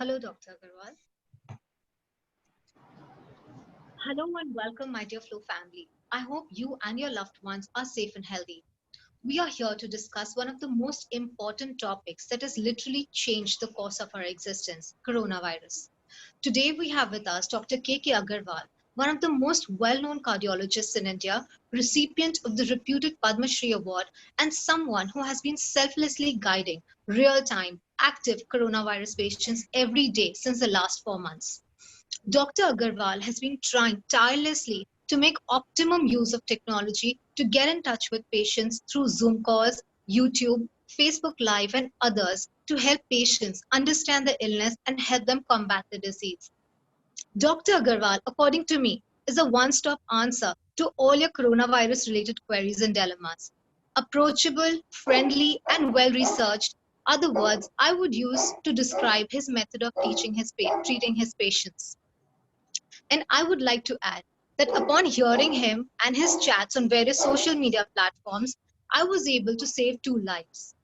Hello, Dr. Agarwal. Hello and welcome, my dear Flow family. I hope you and your loved ones are safe and healthy. We are here to discuss one of the most important topics that has literally changed the course of our existence, coronavirus. Today we have with us Dr. K.K. Agarwal, one of the most well-known cardiologists in India, recipient of the reputed Padma Shri Award, and someone who has been selflessly guiding real-time, active coronavirus patients every day since the last 4 months. Dr. Agarwal has been trying tirelessly to make optimum use of technology to get in touch with patients through Zoom calls, YouTube, Facebook Live, and others to help patients understand the illness and help them combat the disease. Dr. Agarwal, according to me, is a one-stop answer to all your coronavirus-related queries and dilemmas. Approachable, friendly, and well-researched are the words I would use to describe his method of treating his patients. And I would like to add that upon hearing him and his chats on various social media platforms, I was able to save 2 lives.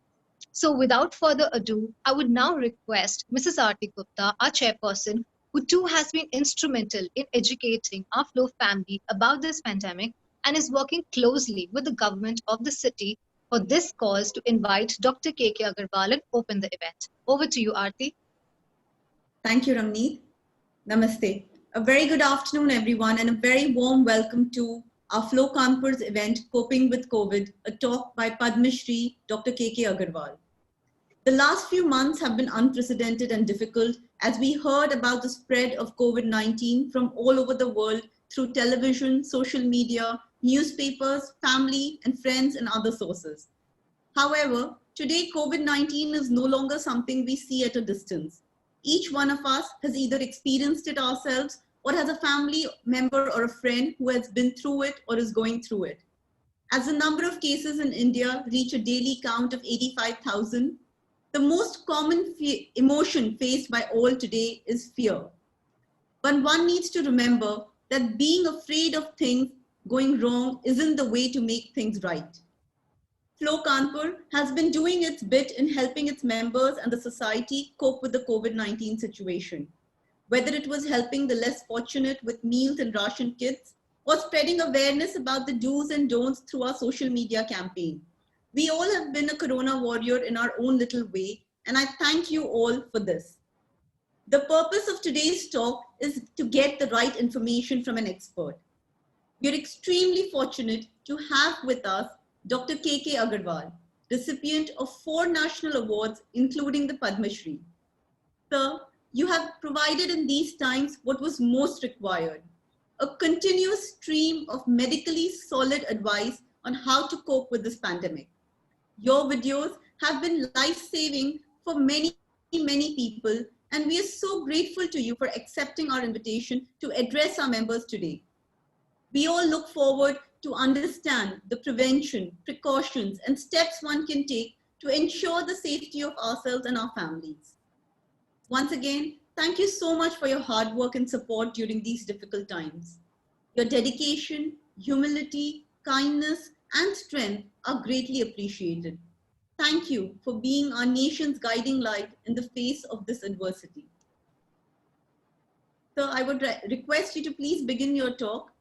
So without further ado, I would now request Mrs. Aarti Gupta, our chairperson, who too has been instrumental in educating our Flow family about this pandemic and is working closely with the government of the city for this cause to invite Dr. K.K. Agarwal and open the event. Over to you, Aarti. Thank you, Ramneet. Namaste. A very good afternoon, everyone, and a very warm welcome to our Flow Kanpur's event, Coping with COVID, a talk by Padma Shri Dr. K.K. Agarwal. The last few months have been unprecedented and difficult as we heard about the spread of COVID-19 from all over the world through television, social media, newspapers, family, and friends, and other sources. However, today COVID-19 is no longer something we see at a distance. Each one of us has either experienced it ourselves or has a family member or a friend who has been through it or is going through it. As the number of cases in India reach a daily count of 85,000, the most common emotion faced by all today is fear. But one needs to remember that being afraid of things going wrong isn't the way to make things right. Flow Kanpur has been doing its bit in helping its members and the society cope with the COVID-19 situation. Whether it was helping the less fortunate with meals and ration kits, or spreading awareness about the do's and don'ts through our social media campaign. We all have been a corona warrior in our own little way, and I thank you all for this. The purpose of today's talk is to get the right information from an expert. We're extremely fortunate to have with us Dr. K.K. Agarwal, recipient of 4 national awards, including the Padma Shri. Sir, you have provided in these times what was most required, a continuous stream of medically solid advice on how to cope with this pandemic. Your videos have been life-saving for many, many people, and we are so grateful to you for accepting our invitation to address our members today. We all look forward to understand the prevention, precautions, and steps one can take to ensure the safety of ourselves and our families. Once again, thank you so much for your hard work and support during these difficult times. Your dedication, humility, kindness, and strength are greatly appreciated. Thank you for being our nation's guiding light in the face of this adversity. So I would request you to please begin your talk.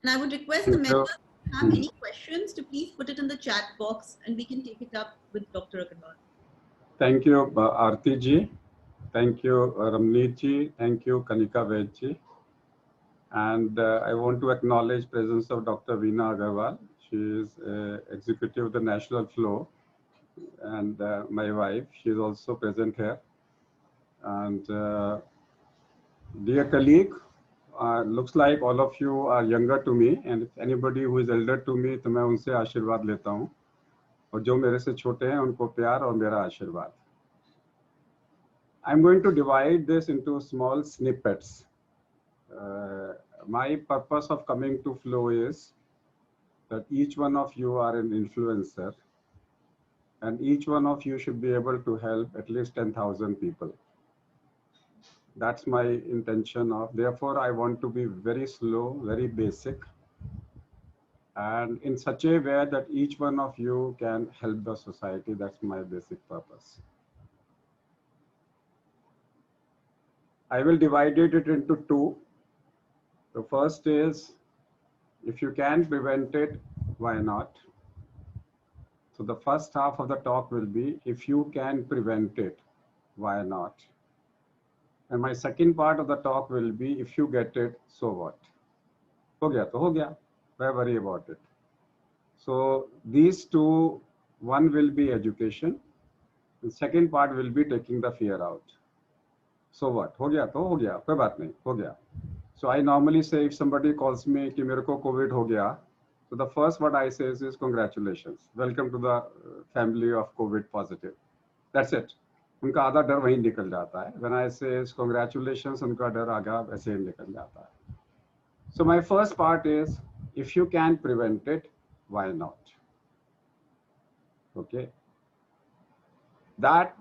And I would request the members who have any questions to please put it in the chat box and we can take it up with Dr. Agarwal. Thank you, Aarti ji. Thank you, Ramneet ji. Thank you, Kanika Ved ji. And I want to acknowledge presence of Dr. Veena Agarwal. She is executive of the National Flow, and my wife. She is also present here. And dear colleague, looks like all of you are younger to me, and if anybody who is elder to me, तो मैं उनसे आशीर्वाद लेता हूँ, और जो मेरे से छोटे हैं उनको प्यार और मेरा आशीर्वाद. I'm going to divide this into small snippets. My purpose of coming to Flow is that each one of you are an influencer, and each one of you should be able to help at least 10,000 people. That's my intention of, therefore I want to be very slow, very basic, and in such a way that each one of you can help the society. That's my basic purpose. I will divide it into two. The first is, if you can prevent it, why not? So the first half of the talk will be, if you can prevent it, why not? And my second part of the talk will be, if you get it, so what? हो गया तो हो गया. Why worry about it? So these two, one will be education. The second part will be taking the fear out. So what? हो गया तो हो गया, कोई बात नहीं, हो गया. So I normally say, if somebody calls me कि मेरे को COVID हो गया, so the first what I say is congratulations, welcome to the family of COVID positive. That's it. उनका आधा डर वहीं निकल जाता है. When I say congratulations, उनका डर आगा वैसे ही निकल जाता है. So my first part is, if you can prevent it, why not? Okay. That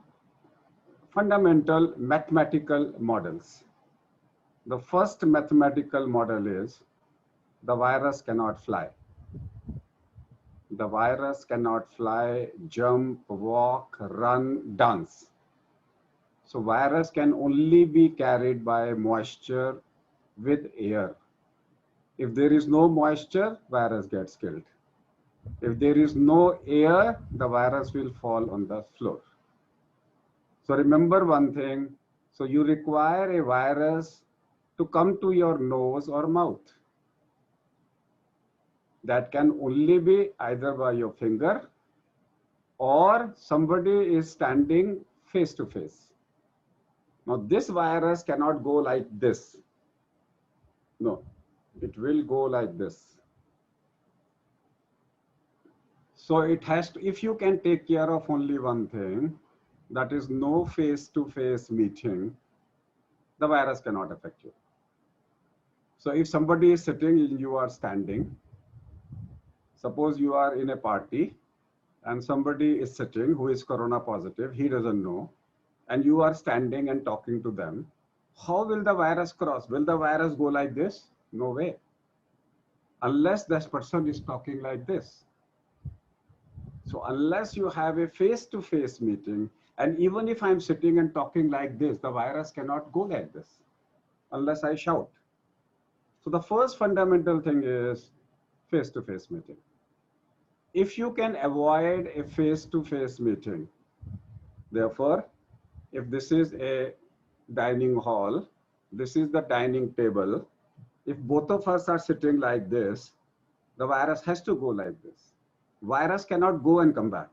fundamental mathematical models. The first mathematical model is, the virus cannot fly. The virus cannot fly, jump, walk, run, dance. So virus can only be carried by moisture with air. If there is no moisture, virus gets killed. If there is no air, the virus will fall on the floor. So remember one thing, so you require a virus to come to your nose or mouth. That can only be either by your finger or somebody is standing face to face. Now this virus cannot go like this. No, it will go like this. So it has to, if you can take care of only one thing, that is no face-to-face meeting, the virus cannot affect you. So if somebody is sitting and you are standing, suppose you are in a party and somebody is sitting who is corona positive, he doesn't know, and you are standing and talking to them, how will the virus cross? Will the virus go like this? No way. Unless this person is talking like this. So unless you have a face-to-face meeting, and even if I'm sitting and talking like this, the virus cannot go like this unless I shout. So the first fundamental thing is face-to-face meeting. If you can avoid a face-to-face meeting, therefore, if this is a dining hall, this is the dining table, if both of us are sitting like this, the virus has to go like this. Virus cannot go and come back.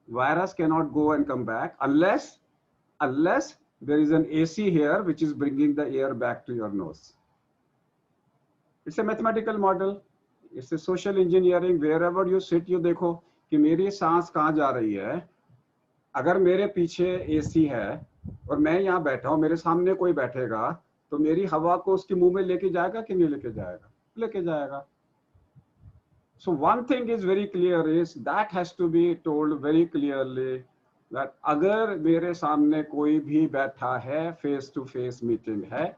Virus cannot go and come back unless there is an AC here which is bringing the air back to your nose. It's a mathematical model. It's a social engineering. Wherever you sit, you देखो कि मेरी सांस कहाँ जा रही है. अगर मेरे पीछे AC है और मैं यहाँ बैठा हूँ, मेरे सामने कोई बैठेगा, तो मेरी हवा को उसके मुंह में लेके जाएगा कि नहीं लेके जाएगा? लेके जाएगा. So one thing is very clear is that has to be told very clearly that अगर मेरे सामने कोई भी बैठा है, face to face meeting है,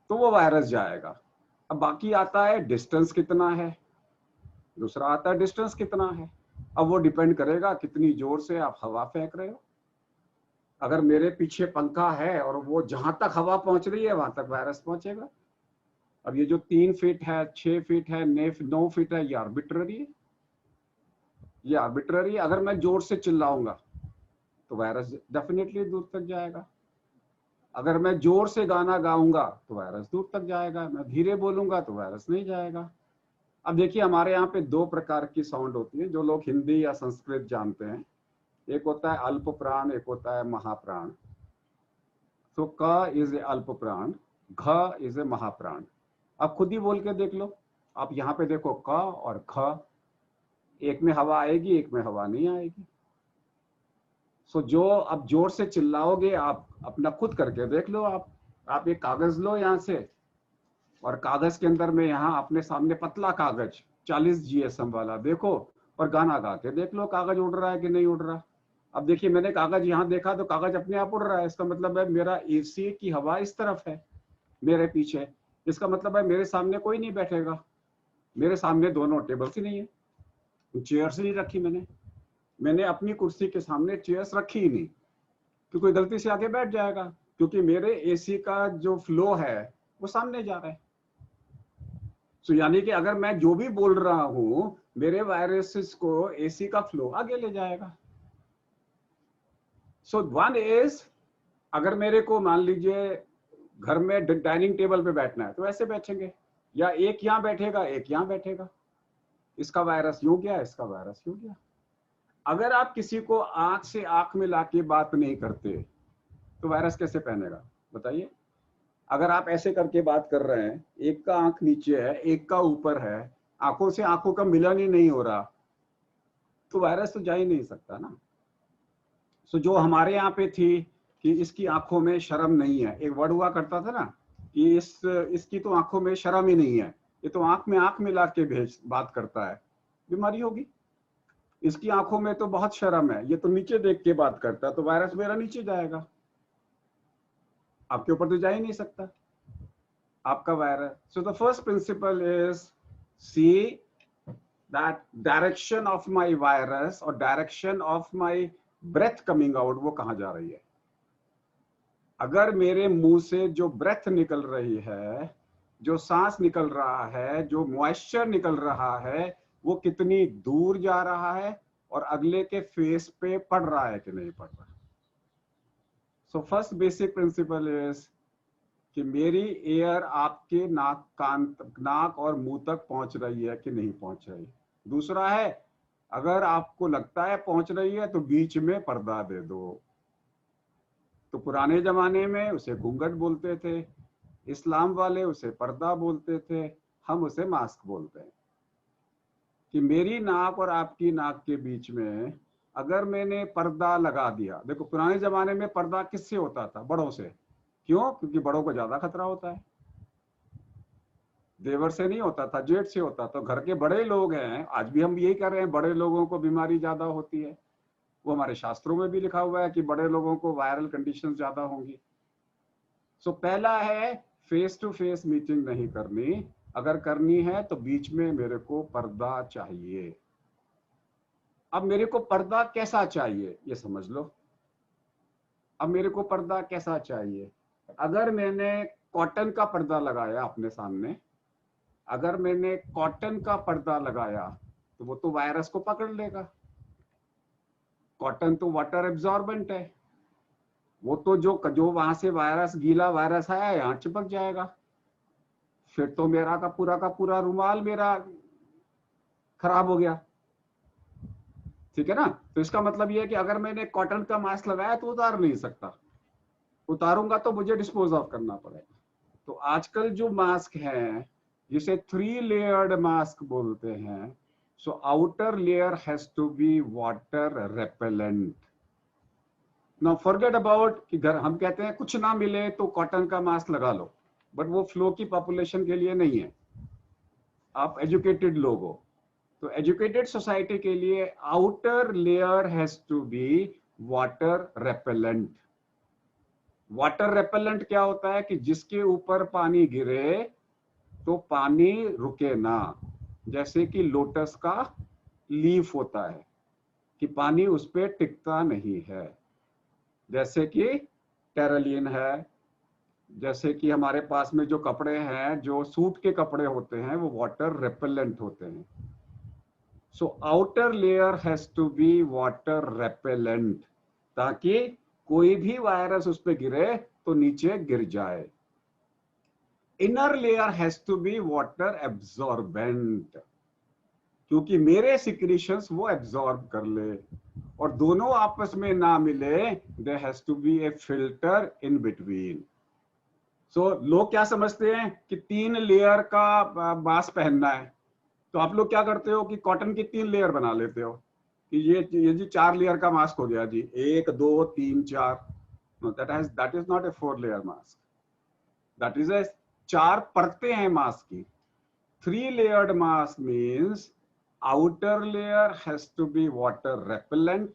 तो वो वायरस जाएगा. अब बाकी आता है डिस्टेंस कितना है, दूसरा आता है डिस्टेंस कितना है. अब वो डिपेंड करेगा कितनी जोर से आप हवा फेंक रहे हो. अगर मेरे पीछे पंखा है और वो जहां तक हवा पहुंच रही है वहां तक वायरस पहुंचेगा. अब ये जो 3 फीट है, 6 फीट है, 9 फीट है, ये आर्बिट्ररी है. ये आर्बिट्ररी. अगर मैं जोर से चिल्लाऊंगा तो वायरस डेफिनेटली दूर तक जाएगा. अगर मैं जोर से गाना गाऊंगा तो वायरस दूर तक जाएगा. मैं धीरे बोलूंगा तो वायरस नहीं जाएगा. अब देखिए, हमारे यहाँ पे 2 प्रकार की साउंड होती है जो लोग हिंदी या संस्कृत जानते हैं. एक होता है अल्प प्राण, एक होता है महाप्राण. तो क इज ए अल्प प्राण, घ इज ए महाप्राण. अब खुद ही बोल के देख लो. आप यहाँ पे देखो क और ख, एक में हवा आएगी, एक में हवा नहीं आएगी. सो जो अब जोर से चिल्लाओगे, आप अपना खुद करके देख लो. आप एक कागज लो यहाँ से, और कागज के अंदर में यहाँ अपने सामने पतला कागज 40 GSM वाला देखो और गाना गा के देख लो कागज उड़ रहा है कि नहीं उड़ रहा. अब देखिए, मैंने कागज यहाँ देखा तो कागज अपने आप उड़ रहा है. इसका मतलब है मेरा AC की हवा इस तरफ है मेरे पीछे. इसका मतलब है मेरे सामने कोई नहीं बैठेगा. मेरे सामने दोनों टेबल्स ही नहीं है, चेयर्स नहीं रखी मैंने अपनी कुर्सी के सामने चेयर्स रखी ही नहीं. कि कोई गलती से आके बैठ जाएगा, क्योंकि मेरे एसी का जो फ्लो है वो सामने जा रहा है। सो यानी कि अगर मैं जो भी बोल रहा हूं, मेरे वायरसेस को एसी का फ्लो आगे ले जाएगा। सो वन इज, अगर मेरे को मान लीजिए घर में डाइनिंग टेबल पे बैठना है तो ऐसे बैठेंगे, या एक यहां बैठेगा एक यहां बैठेगा, इसका वायरस यूं गया, इसका वायरस यूं गया। अगर आप किसी को आंख से आंख मिला के बात नहीं करते तो वायरस कैसे पहनेगा बताइए। अगर आप ऐसे करके बात कर रहे हैं, एक का आंख नीचे है एक का ऊपर है, आंखों से आंखों का मिलन ही नहीं हो रहा, तो वायरस तो जा ही नहीं सकता ना। सो जो हमारे यहाँ पे थी कि इसकी आंखों में शर्म नहीं है, एक वर्ड हुआ करता था ना कि इसकी तो आंखों में शर्म ही नहीं है, ये तो आंख में आंख मिला के भेज बात करता है, बीमारी होगी। इसकी आंखों में तो बहुत शर्म है, ये तो नीचे देख के बात करता है, तो वायरस मेरा नीचे जाएगा, आपके ऊपर तो जा ही नहीं सकता आपका virus. So the first principle is see that direction of my virus और direction of my breath coming out वो कहां जा रही है। अगर मेरे मुंह से जो ब्रेथ निकल रही है, जो सांस निकल रहा है, जो मॉइस्चर निकल रहा है, वो कितनी दूर जा रहा है और अगले के फेस पे पड़ रहा है कि नहीं पड़ रहा। So first basic principle is कि मेरी एयर आपके नाक और मुंह तक पहुंच रही है कि नहीं पहुंच रही। दूसरा है, अगर आपको लगता है पहुंच रही है तो बीच में पर्दा दे दो। तो पुराने जमाने में उसे घूंघट बोलते थे, इस्लाम वाले उसे पर्दा बोलते थे, हम उसे मास्क बोलते हैं। कि मेरी नाक और आपकी नाक के बीच में अगर मैंने पर्दा लगा दिया, देखो पुराने जमाने में पर्दा किससे होता था? बड़ों से। क्यों? क्योंकि बड़ों को ज्यादा खतरा होता है, देवर से नहीं होता था, जेठ से होता। तो घर के बड़े लोग हैं, आज भी हम यही कर रहे हैं, बड़े लोगों को बीमारी ज्यादा होती है। वो हमारे शास्त्रों में भी लिखा हुआ है कि बड़े लोगों को वायरल कंडीशन ज्यादा होंगी। सो पहला है फेस टू फेस मीटिंग नहीं करनी, अगर करनी है तो बीच में मेरे को पर्दा चाहिए। अब मेरे को पर्दा कैसा चाहिए ये समझ लो। अब मेरे को पर्दा कैसा चाहिए? अगर मैंने कॉटन का पर्दा लगाया अपने सामने, अगर मैंने कॉटन का पर्दा लगाया तो वो तो वायरस को पकड़ लेगा। कॉटन तो वाटर एब्जॉर्बेंट है, वो तो जो वहां से वायरस, गीला वायरस आया यहाँ चिपक जाएगा, फिर तो मेरा का पूरा रुमाल मेरा खराब हो गया। ठीक है ना? तो इसका मतलब ये है कि अगर मैंने कॉटन का मास्क लगाया तो उतार नहीं सकता, उतारूंगा तो मुझे डिस्पोज ऑफ करना पड़ेगा। तो आजकल जो मास्क है जिसे 3 लेयर्ड मास्क बोलते हैं, so outer layer has to be water repellent. Now forget about कि घर हम कहते हैं कुछ ना मिले तो कॉटन का मास्क लगा लो, बट वो फ्लो की पॉपुलेशन के लिए नहीं है। आप एजुकेटेड लोग हो, तो एजुकेटेड सोसाइटी के लिए outer layer has to be water repellent. Water repellent क्या होता है कि जिसके ऊपर पानी गिरे तो पानी रुके ना, जैसे कि लोटस का लीफ होता है कि पानी उस पर टिकता नहीं है, जैसे कि टेरेलिन है, जैसे कि हमारे पास में जो कपड़े हैं, जो सूट के कपड़े होते हैं, वो वाटर रेपेलेंट होते हैं। So outer layer has to be water repellent, ताकि कोई भी वायरस उस पर गिरे तो नीचे गिर जाए। Inner layer has to be water absorbent, क्योंकि मेरे सिक्रीशंस वो एब्जॉर्ब कर ले, और दोनों आपस में ना मिले, there has to be a filter in between. So लोग क्या समझते हैं कि 3 लेयर का मास्क पहनना है, तो आप लोग क्या करते हो कि कॉटन की 3 लेयर बना लेते हो कि ये जी 4 लेयर का मास्क हो गया जी, 1 2 3 4। That is not a 4 layer mask, that is a 4 परतें हैं मास्क की। 3 layered mask means outer layer has to be water repellent,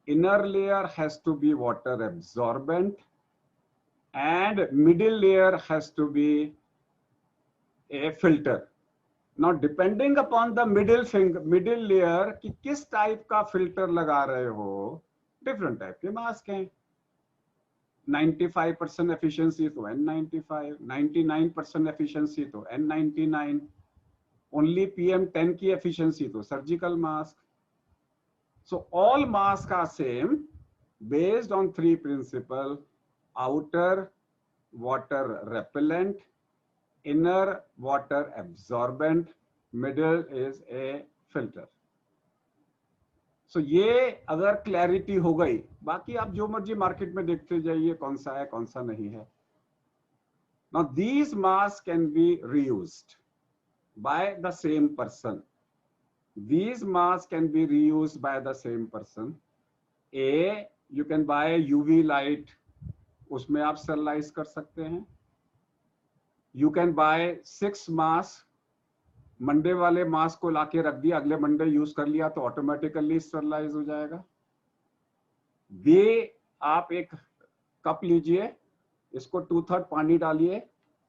inner layer has to be water absorbent, and middle layer has to be a filter. Now depending upon the middle layer कि किस type का filter लगा रहे हो, different type के mask हैं। 95% efficiency तो N95, 99% efficiency तो N99, only PM10 की efficiency तो surgical mask. So all masks are same based on three principles: outer water repellent, inner water absorbent, middle is a filter. So ये अगर clarity हो गई, बाकी आप जो मर्जी मार्केट में देखते जाइए कौन सा है कौन सा नहीं है. Now these masks can be reused by the same person. These masks can be reused by the same person. A, you can buy UV light, उसमें आप sterilize कर सकते हैं. You can buy 6 masks. Monday वाले mask को लाके रख दिया, अगले मंडे यूज कर लिया तो ऑटोमेटिकली स्टरलाइज हो जाएगा. बी, आप एक कप लीजिए, इसको 2/3 पानी डालिए,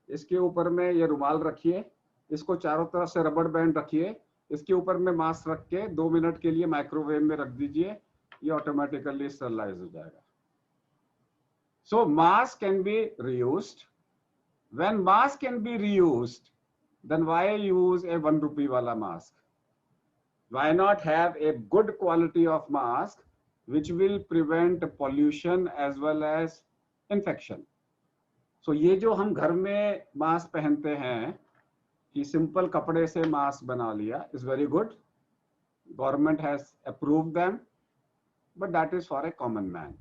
इसके ऊपर में ये रुमाल रखिए, इसको चारों तरफ से रबड़ बैंड रखिए, इसके ऊपर में मास्क रख के 2 मिनट के लिए माइक्रोवेव में रख दीजिए, ये ऑटोमेटिकली स्टरलाइज हो जाएगा. So mask can be reused. When mask can be reused, then why use a 1 rupee wala mask? Why not have a good quality of mask which will prevent pollution as well as infection? So ये जो हम घर में mask पहनते हैं कि simple कपड़े से मास्क बना लिया, is very good. Government has approved them, but that is for a common man.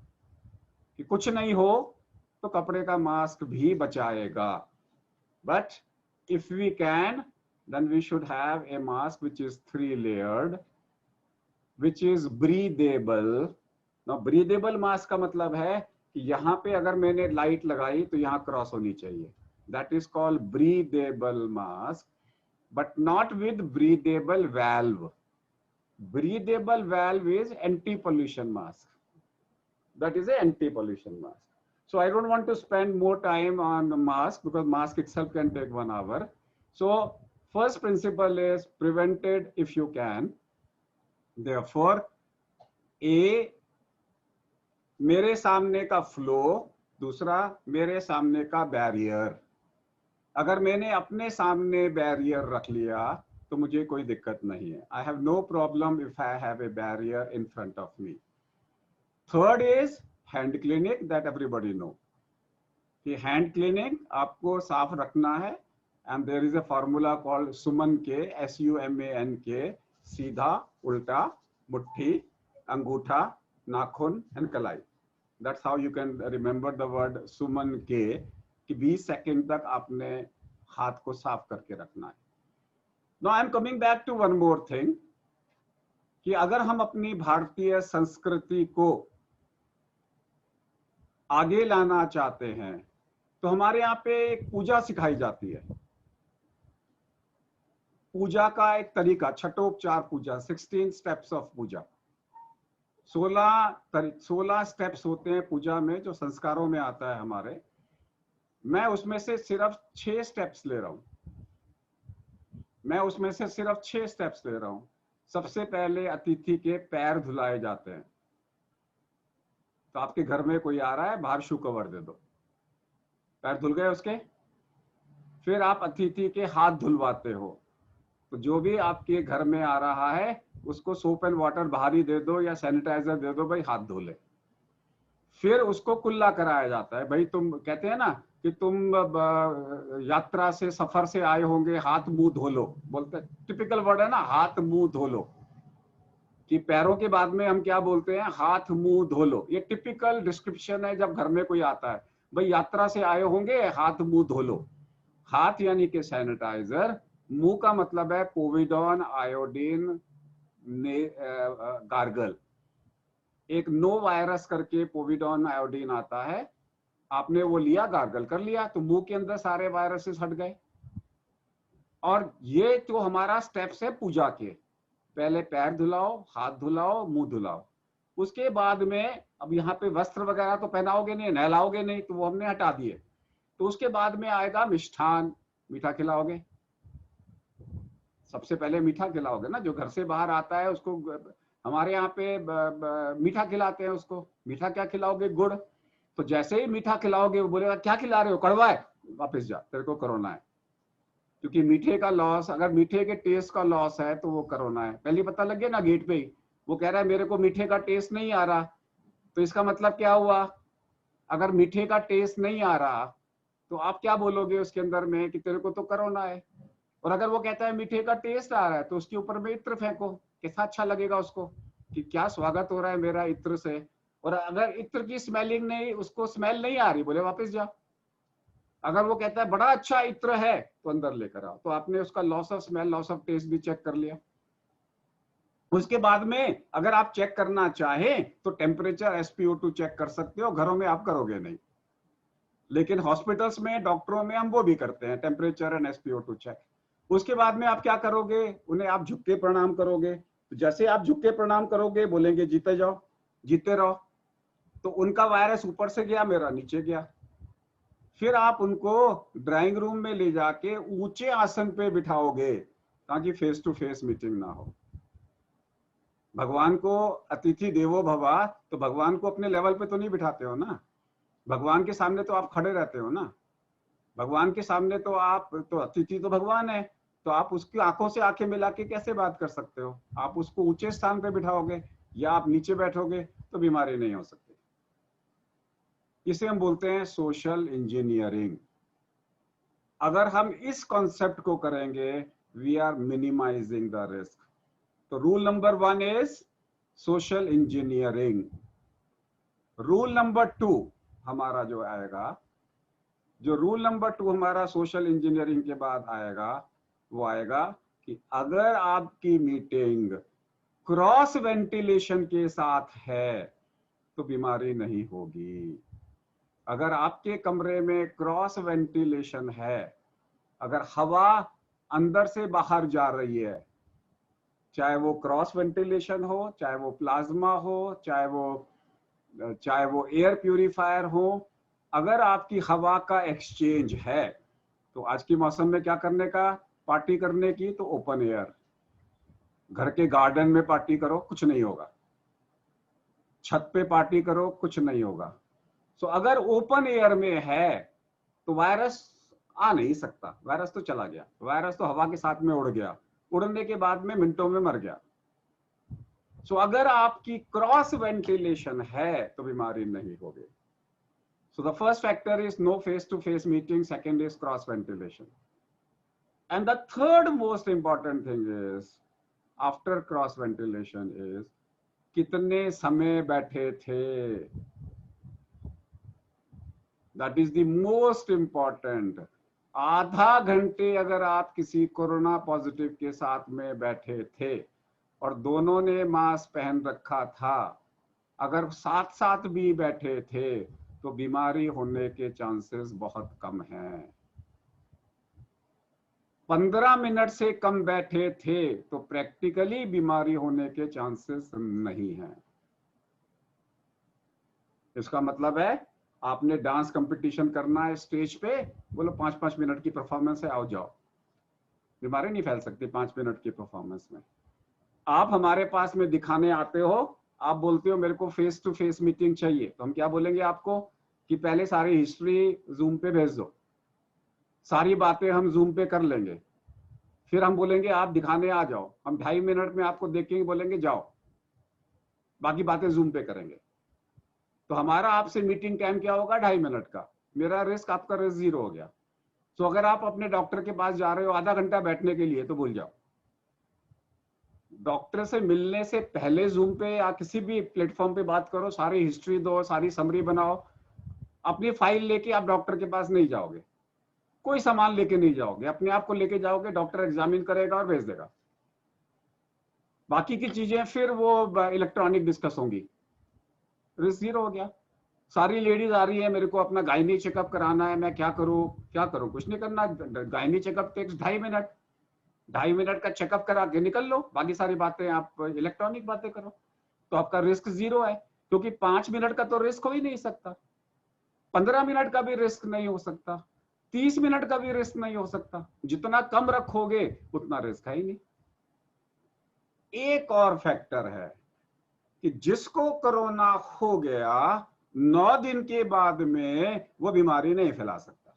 कि कुछ नहीं हो तो कपड़े का मास्क भी बचाएगा. But if we can, then we should have a mask which is 3-layered, which is breathable. Now breathable mask का मतलब है कि यहाँ पे अगर मैंने लाइट लगाई तो यहाँ क्रॉस होनी चाहिए. That is called breathable mask, but not with breathable valve. Breathable valve is anti-pollution mask. That is an anti-pollution mask. So I don't want to spend more time on the mask because mask itself can take 1 hour. So first principle is prevented if you can. Therefore, A, मेरे सामने का flow, दूसरा मेरे सामने का barrier. अगर मैंने अपने सामने बैरियर रख लिया तो मुझे कोई दिक्कत नहीं है. I have no problem if I have a barrier in front of me. Third is hand clinic, that everybody know कि हैंड क्लिनिक आपको साफ रखना है. And there is a formula called Suman K, SUMAN, सीधा, उल्टा, मुट्ठी, अंगूठा, नाखून एंड कलाई. That's how you can remember the word Suman K, कि 20 सेकंड तक आपने हाथ को साफ करके रखना है. Now I am coming back to one more thing कि अगर हम अपनी भारतीय संस्कृति को आगे लाना चाहते हैं तो हमारे यहाँ पे एक पूजा सिखाई जाती है. पूजा का एक तरीका, छठोपचार पूजा, 16 स्टेप्स ऑफ पूजा. 16 स्टेप्स होते हैं पूजा में जो संस्कारों में आता है हमारे. मैं उसमें से सिर्फ 6 स्टेप्स ले रहा हूं. सबसे पहले अतिथि के पैर धुलाए जाते हैं. तो आपके घर में कोई आ रहा है, बाहर शू कवर दे दो, पैर धुल गए उसके. फिर आप अतिथि के हाथ धुलवाते हो. तो जो भी आपके घर में आ रहा है उसको सोप एंड वाटर बाहर ही दे दो या सैनिटाइजर दे दो, भाई हाथ धो ले. फिर उसको कुल्ला कराया जाता है. भाई तुम कहते हैं ना कि तुम यात्रा से, सफर से आए होंगे, हाथ मुंह धो लो, बोलते टिपिकल वर्ड है ना, हाथ मुंह धो लो. कि पैरों के बाद में हम क्या बोलते हैं, हाथ मुंह धो लो. ये टिपिकल डिस्क्रिप्शन है जब घर में कोई आता है. भाई यात्रा से आए होंगे, हाथ मुंह धो लो. हाथ यानी कि सैनिटाइजर, मुंह का मतलब है पोविडॉन आयोडीन गार्गल. एक नो वायरस करके पोविडॉन आयोडीन आता है, आपने वो लिया, गार्गल कर लिया, तो मुंह के अंदर सारे वायरसेस हट गए. और ये तो हमारा स्टेप्स है पूजा के. पहले पैर धुलाओ, हाथ धुलाओ, मुंह धुलाओ. उसके बाद में अब यहाँ पे वस्त्र वगैरह तो पहनाओगे नहीं, नहलाओगे नहीं, तो वो हमने हटा दिए. तो उसके बाद में आएगा मिष्ठान, मीठा खिलाओगे. सबसे पहले मीठा खिलाओगे ना, जो घर से बाहर आता है उसको हमारे यहाँ पे मीठा खिलाते हैं उसको. मीठा क्या खिलाओगे, गुड़. तो जैसे ही मीठा खिलाओगे वो बोलेगा क्या खिला रहे हो, कड़वा है, वापस जा, तेरे को कोरोना है। क्योंकि मीठे का लॉस, अगर मीठे के टेस्ट का लॉस है तो वो कोरोना है। पहले पता लग गया ना गेट पे ही, वो कह रहा है मेरे को मीठे का टेस्ट नहीं आ रहा, तो इसका मतलब क्या हुआ, अगर मीठे का टेस्ट नहीं आ रहा तो आप क्या बोलोगे उसके अंदर में कि तेरे को तो कोरोना है। और अगर वो कहता है मीठे का टेस्ट आ रहा है तो उसके ऊपर में इत्र फेंको, कैसा अच्छा लगेगा उसको कि क्या स्वागत हो रहा है मेरा इत्र से। और अगर इत्र की स्मेलिंग नहीं, उसको स्मेल नहीं आ रही, बोले वापस जा। अगर वो कहता है बड़ा अच्छा इत्र है तो अंदर लेकर आओ, तो आपने उसका loss of smell, loss of taste भी चेक कर लिया। उसके बाद में अगर आप चेक करना चाहें तो टेम्परेचर SpO2 चेक कर सकते हो, घरों में आप करोगे नहीं, लेकिन हॉस्पिटल्स में, डॉक्टरों में हम वो भी करते हैं, टेम्परेचर एंड SpO2 चेक। उसके बाद में आप क्या करोगे, उन्हें आप झुक के प्रणाम करोगे। तो जैसे आप झुक के प्रणाम करोगे बोलेंगे जीते जाओ, जीते रहो, तो उनका वायरस ऊपर से गया, मेरा नीचे गया। फिर आप उनको ड्राइंग रूम में ले जाके ऊंचे आसन पे बिठाओगे ताकि फेस टू फेस मीटिंग ना हो। भगवान को अतिथि देवो भवा, तो भगवान को अपने लेवल पे तो नहीं बिठाते हो ना, भगवान के सामने तो आप खड़े रहते हो ना, भगवान के सामने तो आप, तो अतिथि तो भगवान है, तो आप उसकी आंखों से आंखें मिला के कैसे बात कर सकते हो। आप उसको ऊंचे स्थान पे बिठाओगे या आप नीचे बैठोगे तो बीमारी नहीं हो सकती। इसे हम बोलते हैं सोशल इंजीनियरिंग। अगर हम इस कॉन्सेप्ट को करेंगे, we are minimising the risk. तो rule number 1 is social engineering. Rule number 2 हमारा जो आएगा, जो रूल नंबर 2 हमारा सोशल इंजीनियरिंग के बाद आएगा, वो आएगा कि अगर आपकी मीटिंग क्रॉस वेंटिलेशन के साथ है तो बीमारी नहीं होगी। अगर आपके कमरे में क्रॉस वेंटिलेशन है, अगर हवा अंदर से बाहर जा रही है, चाहे वो क्रॉस वेंटिलेशन हो, चाहे वो प्लाज्मा हो, चाहे वो एयर प्यूरिफायर हो, अगर आपकी हवा का एक्सचेंज है, तो आज के मौसम में क्या करने का, पार्टी करने की, तो ओपन एयर, घर के गार्डन में पार्टी करो, कुछ नहीं होगा, छत पे पार्टी करो, कुछ नहीं होगा। सो अगर ओपन एयर में है तो वायरस आ नहीं सकता, वायरस तो चला गया, वायरस तो हवा के साथ में उड़ गया, उड़ने के बाद में मिनटों में मर गया। सो अगर आपकी क्रॉस वेंटिलेशन है तो बीमारी नहीं होगी। So the first factor is no face-to-face meeting. Second is cross ventilation. And the third most important thing is after cross ventilation is कितने समय बैठे थे. That is the most important. आधा घंटे अगर आप किसी कोरोना पॉजिटिव के साथ में बैठे थे और दोनों ने मास्क पहन रखा था, अगर साथ साथ भी बैठे थे तो बीमारी होने के चांसेस बहुत कम हैं। 15 मिनट से कम बैठे थे तो प्रैक्टिकली बीमारी होने के चांसेस नहीं हैं। इसका मतलब है आपने डांस कंपटीशन करना है स्टेज पे, बोलो 5-5 मिनट की परफॉर्मेंस है, आओ जाओ, बीमारी नहीं फैल सकती 5 मिनट की परफॉर्मेंस में। आप हमारे पास में दिखाने आते हो, आप बोलते हो मेरे को फेस टू फेस मीटिंग चाहिए, तो हम क्या बोलेंगे आपको कि पहले सारी हिस्ट्री जूम पे भेज दो, सारी बातें हम जूम पे कर लेंगे, फिर हम बोलेंगे आप दिखाने आ जाओ, हम 2.5 मिनट में आपको देखेंगे, बोलेंगे जाओ, बाकी बातें जूम पे करेंगे। तो हमारा आपसे मीटिंग टाइम क्या होगा, 2.5 मिनट का, मेरा रिस्क आपका रिस्क 0 हो गया। तो अगर आप अपने डॉक्टर के पास जा रहे हो आधा घंटा बैठने के लिए तो भूल जाओ, डॉक्टर से मिलने से पहले जूम पे या किसी भी प्लेटफॉर्म पे बात करो, सारी हिस्ट्री दो, सारी समरी बनाओ, अपनी फाइल लेके आप डॉक्टर के पास नहीं जाओगे, कोई सामान लेके नहीं जाओगे, अपने आप को लेके जाओगे, डॉक्टर एग्जामिन करेगा और भेज देगा, बाकी की चीजें फिर वो इलेक्ट्रॉनिक डिस्कस होंगी, रिस्क 0 हो गया। सारी लेडीज आ रही है, मेरे को अपना गायनी चेकअप कराना है, मैं क्या करूं, कुछ नहीं करना, gynae checkup takes 2.5 minute, 2.5 minute का चेकअप करा के निकल लो, बाकी सारी बातें आप इलेक्ट्रॉनिक बातें करो, तो आपका रिस्क 0 है, क्योंकि 5 मिनट का तो रिस्क हो ही नहीं सकता, 15 मिनट का भी रिस्क नहीं हो सकता, 30 मिनट का भी रिस्क नहीं हो सकता, जितना कम रखोगे उतना रिस्क है ही नहीं। एक और फैक्टर है कि जिसको कोरोना हो गया 9 दिन के बाद में वो बीमारी नहीं फैला सकता।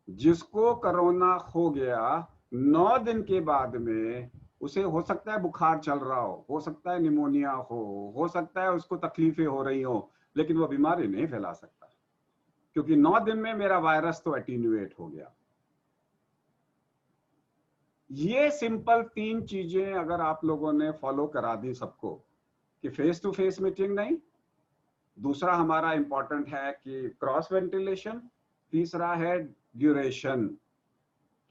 जिसको कोरोना हो गया 9 दिन के बाद में उसे हो सकता है बुखार चल रहा हो सकता है निमोनिया हो सकता है उसको तकलीफें हो रही हो, लेकिन वो बीमारी नहीं फैला सकता, क्योंकि 9 दिन में मेरा वायरस तो एटीन्यूएट हो गया। ये सिंपल 3 चीजें अगर आप लोगों ने फॉलो करा दी सबको, कि फेस टू फेस मीटिंग नहीं, दूसरा हमारा इंपॉर्टेंट है कि क्रॉस वेंटिलेशन, तीसरा है ड्यूरेशन,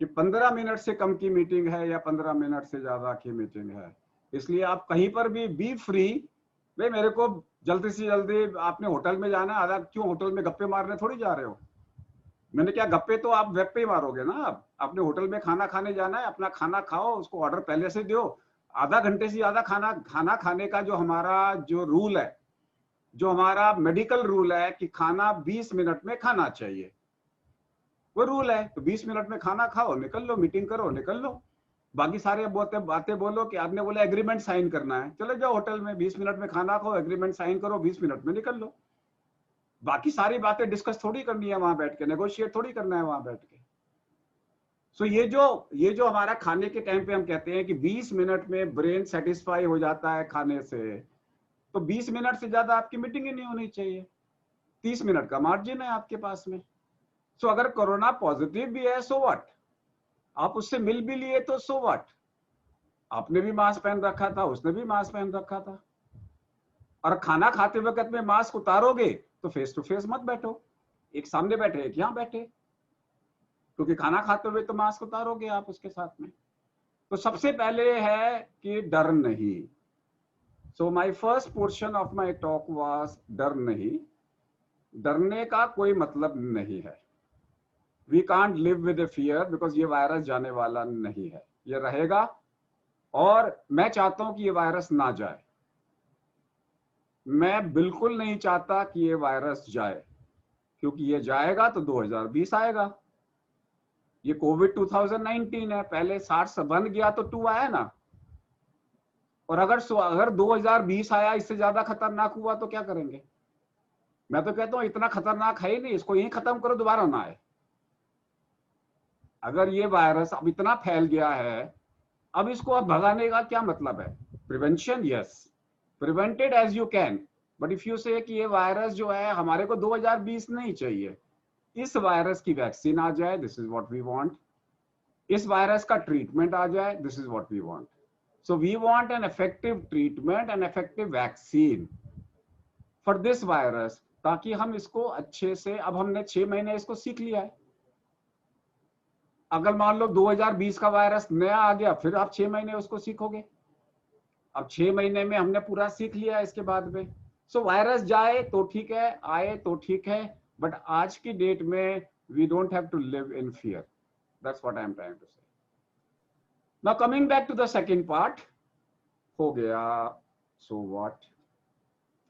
कि 15 मिनट से कम की मीटिंग है या 15 मिनट से ज्यादा की मीटिंग है। इसलिए आप कहीं पर भी बी फ्री, भाई मेरे को जल्दी से जल्दी आपने होटल में जाना है, आधा क्यों होटल में गप्पे मारने थोड़ी जा रहे हो। मैंने क्या, गप्पे तो आप वेब पे ही मारोगे ना। आप आपने होटल में खाना खाने जाना है, अपना खाना खाओ, उसको ऑर्डर पहले से दो। आधा घंटे से ज्यादा खाना खाने का जो हमारा जो रूल है, जो हमारा मेडिकल रूल है कि खाना 20 मिनट में खाना चाहिए, वो रूल है। तो 20 मिनट में खाना खाओ, निकल लो, मीटिंग करो, निकल लो। बाकी सारे बातें बोलो कि आपने बोला एग्रीमेंट साइन करना है, चले जाओ होटल में, 20 मिनट में खाना खाओ, एग्रीमेंट साइन करो, 20 मिनट में निकल लो। बाकी सारी बातें डिस्कस थोड़ी करनी है वहां बैठ के, नेगोशिएट थोड़ी करना है वहां बैठ के। सो ये जो हमारा खाने के टाइम पे हम कहते हैं कि 20 मिनट में ब्रेन सेटिस्फाई हो जाता है खाने से, तो 20 मिनट से ज्यादा आपकी मीटिंग ही नहीं होनी चाहिए। 30 मिनट का मार्जिन है आपके पास में। सो अगर कोरोना पॉजिटिव भी है, सो व्हाट, आप उससे मिल भी लिए तो सो व्हाट, आपने भी मास्क पहन रखा था, उसने भी मास्क पहन रखा था। और खाना खाते वक्त में मास्क उतारोगे तो फेस टू फेस मत बैठो, एक सामने बैठे एक यहां बैठे, क्योंकि खाना खाते हुए तो मास्क उतारोगे आप उसके साथ में। तो सबसे पहले है कि डर नहीं। So my first portion of my talk was डर नहीं। डरने का कोई मतलब नहीं है। We can't live with a fear, because ये वायरस जाने वाला नहीं है, ये रहेगा। और मैं चाहता हूं कि ये वायरस ना जाए। मैं बिल्कुल नहीं चाहता कि ये वायरस जाए, क्योंकि ये जाएगा तो 2020 आएगा। ये कोविड 2019 है, पहले सार्स बन गया तो 2 आया ना। और अगर 2020 आया, इससे ज्यादा खतरनाक हुआ तो क्या करेंगे। मैं तो कहता हूं इतना खतरनाक है ही नहीं, इसको यहीं खत्म करो, दोबारा ना आए। अगर ये वायरस अब इतना फैल गया है, अब इसको अब भगाने का क्या मतलब है। Prevention, yes, prevented as you can, but if you say कि ये वायरस जो है हमारे को 2020 नहीं चाहिए, इस वायरस की वैक्सीन आ जाए, this is what we want. इस वायरस का ट्रीटमेंट आ जाए, this is what we want. So we want an effective treatment, an effective vaccine for this virus, ताकि हम इसको अच्छे से, अब हमने 6 महीने इसको सीख लिया है। अगर मान लो 2020 का वायरस नया आ गया, फिर आप 6 महीने उसको सीखोगे। अब 6 महीने में हमने पूरा सीख लिया इसके बाद में। सो वायरस जाए तो ठीक है, आए तो ठीक है, बट आज की डेट में we don't have to live in fear. That's what I am trying to say. Now coming back to the second part. हो गया, सो व्हाट,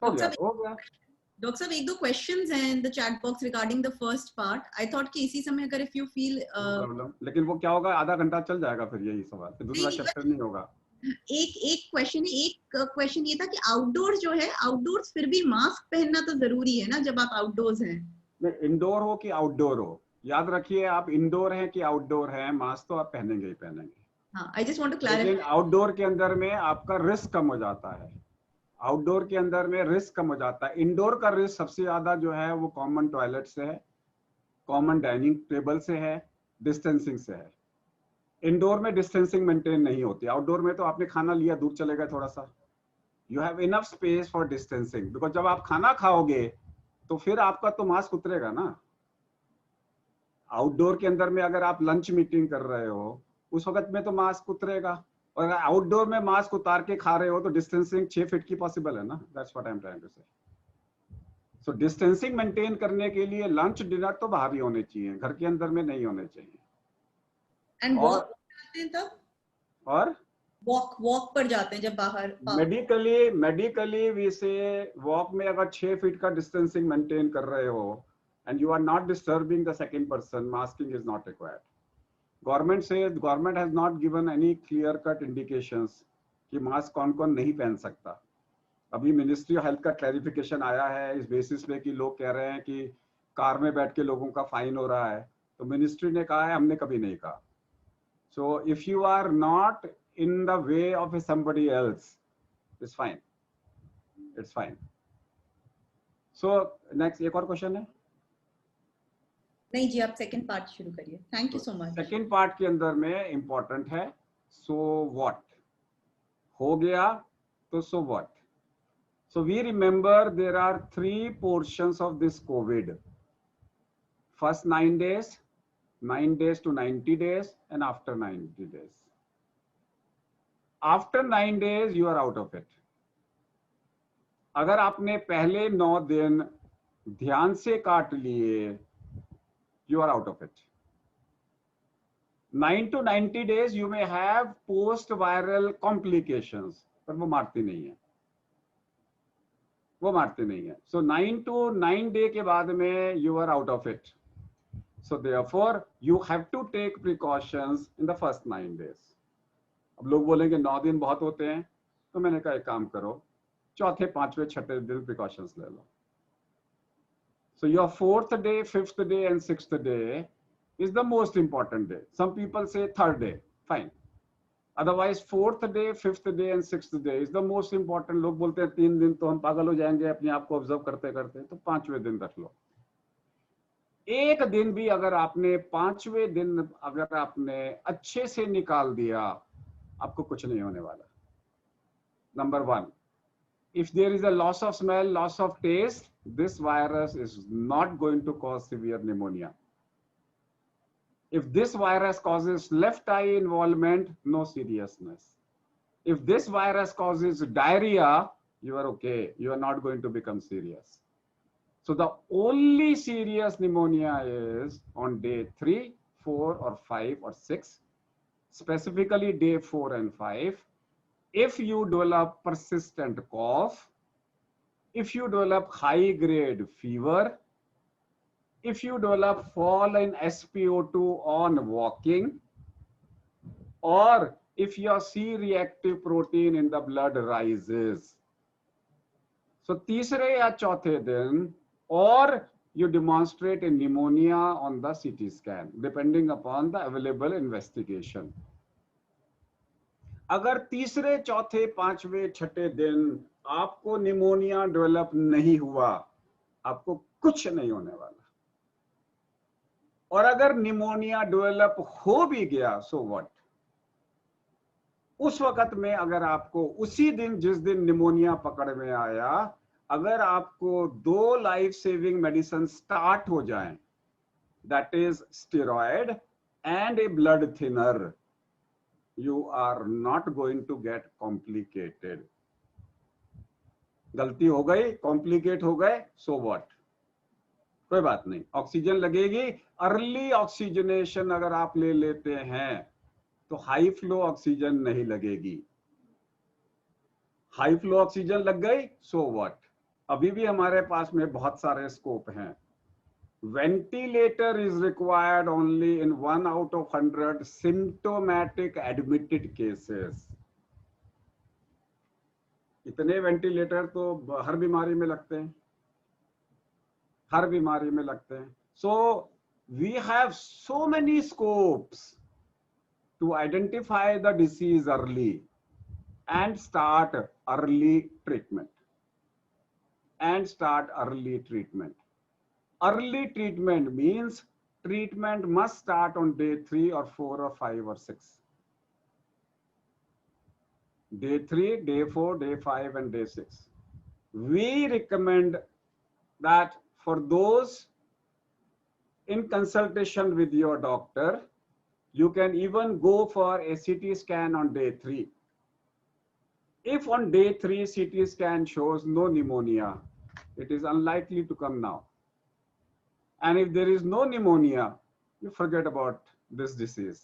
हो गया तो हो गया। डॉक्टर साहब, 1-2 क्वेश्चंस हैं in the chat box regarding the first part. I thought कि इसी समय अगर इफ यू फील प्रॉब्लम, लेकिन वो क्या होगा, आधा घंटा चल जाएगा फिर यही सवाल, फिर दूसरा चैप्टर नहीं होगा। एक क्वेश्चन ये था कि आउटडोर्स जो है, आउटडोर्स फिर भी मास्क पहनना तो जरूरी है ना जब आप आउटडोर्स हैं। इंडोर हो कि आउटडोर हो, याद रखिए आप इंडोर हैं कि आउटडोर हैं, मास्क तो आप पहनेंगे ही पहनेंगे। हाँ, I just want to clarify. लेकिन आउटडोर के अंदर में आपका रिस्क कम हो जाता है। आउटडोर के अंदर में रिस्क कम हो जाता है। इंडोर का रिस्क सबसे ज्यादा जो है वो कॉमन टॉयलेट से है, कॉमन डाइनिंग टेबल से है, डिस्टेंसिंग से है। इंडोर में डिस्टेंसिंग मेंटेन नहीं होती। आउटडोर में तो आपने खाना लिया, दूर चले गए थोड़ा सा, you have enough space for distancing, because जब आप खाना खाओगे तो फिर आपका तो मास्क उतरेगा ना। आउटडोर के अंदर में अगर आप लंच मीटिंग कर रहे हो उस वक्त में तो मास्क उतरेगा, और अगर आउटडोर में मास्क उतार के खा रहे हो तो डिस्टेंसिंग 6 फीट की पॉसिबल है ना। That's what I am trying to say. So distancing maintain करने के लिए लंच डिनर तो बाहर ही होने चाहिए, घर के अंदर में नहीं होने चाहिए। एंड वॉक करते हैं तब, और वॉक पर जाते हैं जब बाहर। मेडिकली वी से वॉक में अगर 6 फीट का डिस्टेंसिंग मेंटेन कर रहे हो and you are not disturbing the second person, masking is not required. Government has not given any clear cut indications कि मास्क कौन कौन नहीं पहन सकता। अभी मिनिस्ट्री ऑफ हेल्थ का क्लैरिफिकेशन आया है इस बेसिस पे कि लोग कह रहे हैं कि कार में बैठ के लोगों का फाइन हो रहा है, तो मिनिस्ट्री ने कहा है, हमने कभी नहीं कहा. So if you are not in the way of somebody else, it's fine, it's fine. So next एक और क्वेश्चन है. नहीं जी, आप सेकंड पार्ट शुरू करिए. Thank you so much. Second part के अंदर में इंपॉर्टेंट है सो व्हाट. हो गया तो so what. So we remember there are 3 portions of this COVID. First 9 days, 9 days to 90 days, and after 90 days. After 9 days you are out of it. अगर आपने पहले 9 दिन ध्यान से काट लिए, you are out of it. 9 to 90 days you may have post viral complications, पर वो मारती नहीं है, वो मारती नहीं है. So 9 to 9 day के बाद में you are out of it. So therefore you have to take precautions in the first 9 days. अब लोग बोलेंगे 9 दिन बहुत होते हैं, तो मैंने कहा एक काम करो, चौथे, पांचवें, छठे दिन precautions ले लो. So your 4th day, 5th day and 6th day is the most important day. Some people say 3rd day, fine. Otherwise 4th day, 5th day and 6th day is the most important. लोग बोलते हैं 3 दिन तो हम पागल हो जाएंगे अपने आप को ऑब्जर्व करते करते, तो 5वें दिन रख लो. एक दिन भी अगर आपने 5वें दिन अगर आपने अच्छे से निकाल दिया, आपको कुछ नहीं होने वाला. Number 1, if there is a loss of smell, loss of taste, this virus is not going to cause severe pneumonia. If this virus causes left eye involvement, no seriousness. If this virus causes diarrhea, you are okay. You are not going to become serious. So the only serious pneumonia is on day 3, 4 or 5 or 6, specifically day 4 and 5. If you develop persistent cough, if you develop high grade fever, if you develop fall in SpO2 on walking, or if your C-reactive protein in the blood rises. So तीसरे या चौथे दिन, or you demonstrate a pneumonia on the CT scan, depending upon the available investigation. अगर तीसरे, चौथे, पांचवें, छठे दिन आपको निमोनिया डेवलप नहीं हुआ, आपको कुछ नहीं होने वाला. और अगर निमोनिया डेवलप हो भी गया, सो व्हाट. उस वक्त में अगर आपको उसी दिन जिस दिन निमोनिया पकड़ में आया, अगर आपको 2 लाइफ सेविंग मेडिसिन स्टार्ट हो जाएं, that is steroid and A blood thinner, you are not going to get complicated. गलती हो गई, कॉम्प्लिकेट हो गए, सो व्हाट, कोई बात नहीं. ऑक्सीजन लगेगी. अर्ली ऑक्सीजनेशन अगर आप ले लेते हैं तो हाई फ्लो ऑक्सीजन नहीं लगेगी. हाई फ्लो ऑक्सीजन लग गई, सो व्हाट. अभी भी हमारे पास में बहुत सारे स्कोप हैं. Ventilator is required only in 1 out of 100 symptomatic admitted cases. इतने वेंटिलेटर तो हर बीमारी में लगते हैं, हर बीमारी में लगते हैं. So we have so many scopes to identify the disease early and start early treatment. Early treatment means treatment must start on day 3 or 4 or 5 or 6. Day 3, day 4, day 5 and day 6. We recommend that for those in consultation with your doctor, you can even go for a CT scan on day 3. If on day 3 CT scan shows no pneumonia, it is unlikely to come now. And if there is no pneumonia, you forget about this disease.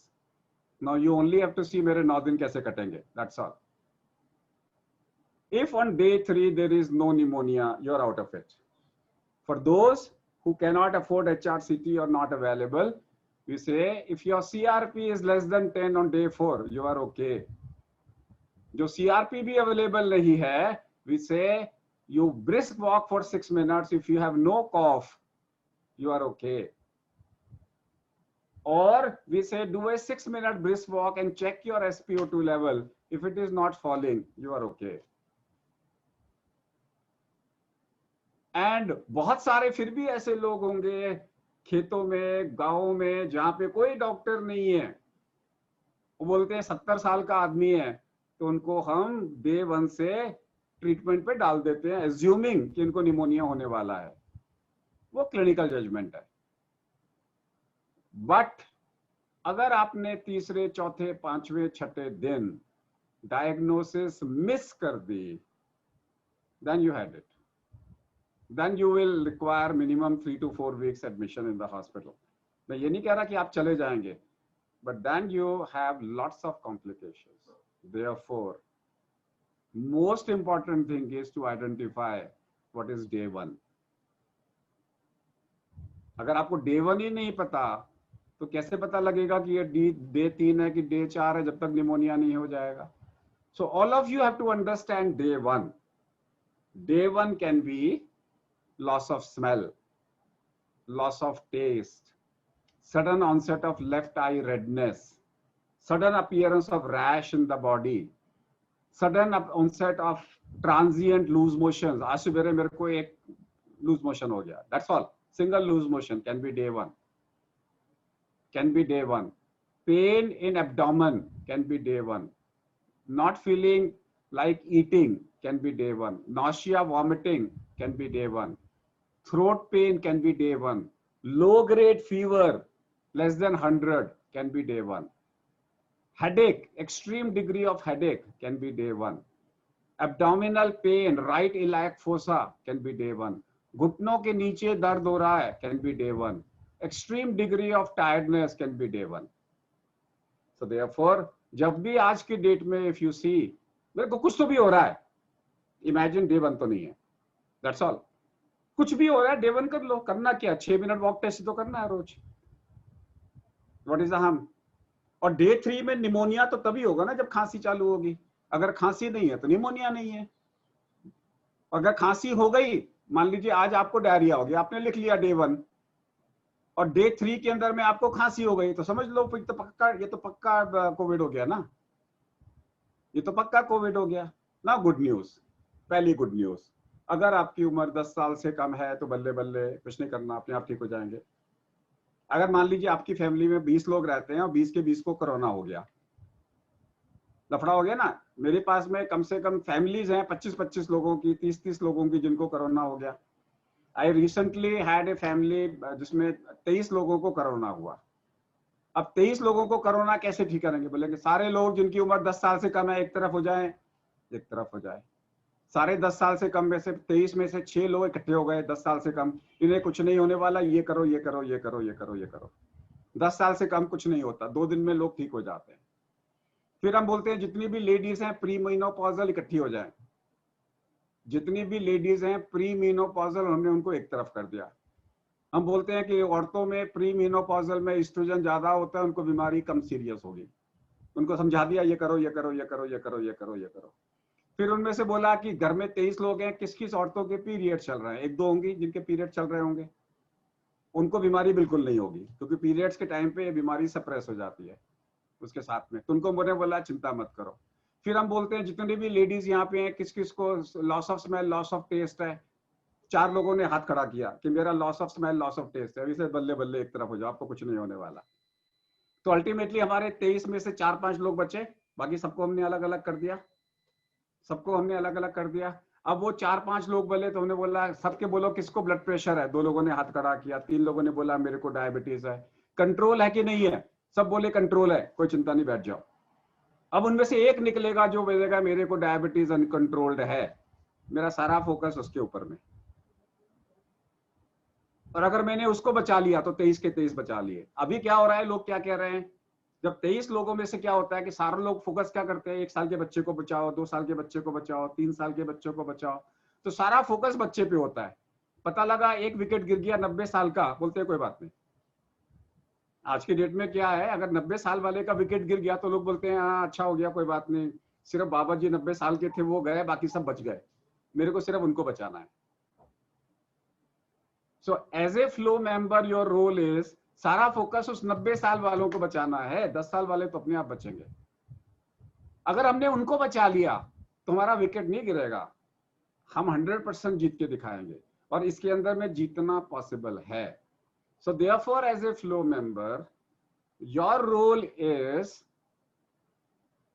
Now you only have to see मेरे 9 दिन कैसे कटेंगे, that's all. If on day 3 there is no pneumonia, you're out of it. For those who cannot afford HRCT or not available, we say if your CRP is less than 10 on day 4, you are okay. जो CRP भी available नहीं है, We say you brisk walk for 6 minutes. If you have no cough, you are okay. Or we say do a 6-minute brisk walk and check your SpO2 level. If it is not falling, you are okay. And बहुत सारे फिर भी ऐसे लोग होंगे खेतों में, गाँव में, जहाँ पे कोई डॉक्टर नहीं है, वो बोलते हैं 70 साल का आदमी है, तो उनको हम डे 1 से ट्रीटमेंट पे डाल देते हैं, एज्यूमिंग कि इनको निमोनिया होने वाला है. वो क्लिनिकल जजमेंट है. बट अगर आपने तीसरे, चौथे, पांचवें, छठे दिन डायग्नोसिस मिस कर दी, then you had it. Then you will require minimum 3 to 4 weeks admission in the hospital. मैं ये नहीं कह रहा कि आप चले जाएंगे, but then you have lots of complications. Therefore, most important thing is to identify what is day 1. अगर आपको day 1 ही नहीं पता, तो कैसे पता लगेगा कि ये day 3 है कि day 4 है, जब तक निमोनिया नहीं हो जाएगा. So all of you have to understand day 1. Day 1 can be loss of smell, loss of taste, sudden onset of left eye redness, sudden appearance of rash in the body, sudden onset of transient loose motions. आज सुबह मेरे को एक loose motion हो गया. That's all. Single loose motion can be day 1. Can be day 1. Pain in abdomen can be day 1. Not feeling like eating can be day 1. Nausea, vomiting can be day 1. Throat pain can be day 1. Low grade fever less than 100 can be day 1. Headache, extreme degree of headache can be day 1. Abdominal pain, right iliac fossa can be day 1. घुटनों के नीचे दर्द हो रहा है can be day 1. Extreme degree of tiredness can be day 1. So therefore, जब भी आज की डेट में if you see मेरे को कुछ तो भी हो रहा है, imagine day 1 तो नहीं है. That's all. कुछ भी हो रहा है day 1 कर लो. करना क्या, 6 मिनट वॉक टेस्ट तो करना है रोज. What is the harm? और day 3 में निमोनिया तो तभी होगा ना जब खांसी चालू होगी. अगर खांसी नहीं है तो निमोनिया नहीं है. अगर खांसी हो गई, मान लीजिए आज आपको डायरिया हो गया, आपने लिख लिया day 1, और day 3 के अंदर में आपको खांसी हो गई, तो समझ लो तो पक्का, ये तो पक्का कोविड हो गया ना. ये तो पक्का कोविड हो गया ना. गुड न्यूज, पहली गुड न्यूज, अगर आपकी उम्र 10 साल से कम है तो बल्ले बल्ले कुछ नहीं करना, अपने आप ठीक हो जाएंगे. अगर मान लीजिए आपकी फैमिली में 20 लोग रहते हैं और 20 के 20 को कोरोना हो गया, लफड़ा हो गया ना. मेरे पास में कम से कम फैमिलीज हैं 25-25 लोगों की, 30-30 लोगों की जिनको कोरोना हो गया. I recently had a family जिसमें 23 लोगों को कोरोना हुआ. अब 23 लोगों को कोरोना कैसे ठीक करेंगे? बोलेंगे सारे लोग जिनकी उम्र 10 साल से कम है एक तरफ हो जाए, एक तरफ हो जाए. सारे 10 साल से कम में से 23 में से 6 लोग इकट्ठे हो गए 10 साल से कम, इन्हें कुछ नहीं होने वाला, ये करो ये करो ये करो ये करो ये करो. 10 साल से कम कुछ नहीं होता, 2 दिन में लोग ठीक हो जाते हैं. फिर हम बोलते हैं जितनी भी लेडीज हैं प्री मेनोपॉजल इकट्ठी हो जाए. जितनी भी लेडीज हैं प्री मेनोपॉजल, हमने उनको एक तरफ कर दिया. हम बोलते हैं कि औरतों में प्री मेनोपॉजल में एस्ट्रोजन ज्यादा होता है, उनको बीमारी कम सीरियस होगी. उनको समझा दिया ये करो ये करो ये करो ये करो ये करो ये करो. फिर उनमें से बोला कि घर में 23 लोग हैं, किस किस औरतों के पीरियड चल रहे हैं, 1-2 होंगी जिनके पीरियड चल रहे होंगे, उनको बीमारी बिल्कुल नहीं होगी, क्योंकि पीरियड्स के टाइम पे ये बीमारी सप्रेस हो जाती है उसके साथ में. तो उनको मैंने बोला चिंता मत करो. फिर हम बोलते हैं जितनी भी लेडीज यहाँ पे हैं, किस किस को loss of smell loss of taste है. 4 लोगों ने हाथ खड़ा किया कि मेरा loss of smell loss of taste है. अभी से बल्ले बल्ले एक तरफ हो जाओ, आपको कुछ नहीं होने वाला. तो अल्टीमेटली हमारे 23 में से 4-5 लोग बचे, बाकी सबको हमने अलग अलग कर दिया. सबको हमने अलग अलग कर दिया. अब वो 4-5 लोग बोले तो हमने बोला सबके बोलो किसको ब्लड प्रेशर है. 2 लोगों ने हाथ खड़ा किया. 3 लोगों ने बोला मेरे को डायबिटीज है. कंट्रोल है कि नहीं है? सब बोले कंट्रोल है, कोई चिंता नहीं, बैठ जाओ. अब उनमें से एक निकलेगा जो बोलेगा मेरे को डायबिटीज अनकंट्रोल्ड है, मेरा सारा फोकस उसके ऊपर में. और अगर मैंने उसको बचा लिया तो 23 के 23 बचा लिए. अभी क्या हो रहा है, लोग क्या कह रहे हैं, जब 23 लोगों में से क्या होता है कि सारे लोग फोकस क्या करते हैं, 1 साल के बच्चे को बचाओ, 2 साल के बच्चे को बचाओ, 3 साल के बच्चों को बचाओ. तो सारा फोकस बच्चे पे होता है. पता लगा 1 विकेट गिर गया 90 साल का, बोलते हैं कोई बात नहीं. आज की डेट में क्या है, अगर 90 साल वाले का विकेट गिर गया तो लोग बोलते हैं हाँ अच्छा हो गया कोई बात नहीं, सिर्फ बाबा जी 90 साल के थे वो गए, बाकी सब बच गए. मेरे को सिर्फ उनको बचाना है। So as a flow member your role is, सारा फोकस उस 90 साल वालों को बचाना है, 10 साल वाले तो अपने आप बचेंगे। अगर हमने उनको बचा लिया तो हमारा विकेट नहीं गिरेगा, हम 100% जीत के दिखाएंगे, और इसके अंदर में जीतना पॉसिबल है। So therefore as a flow member your role is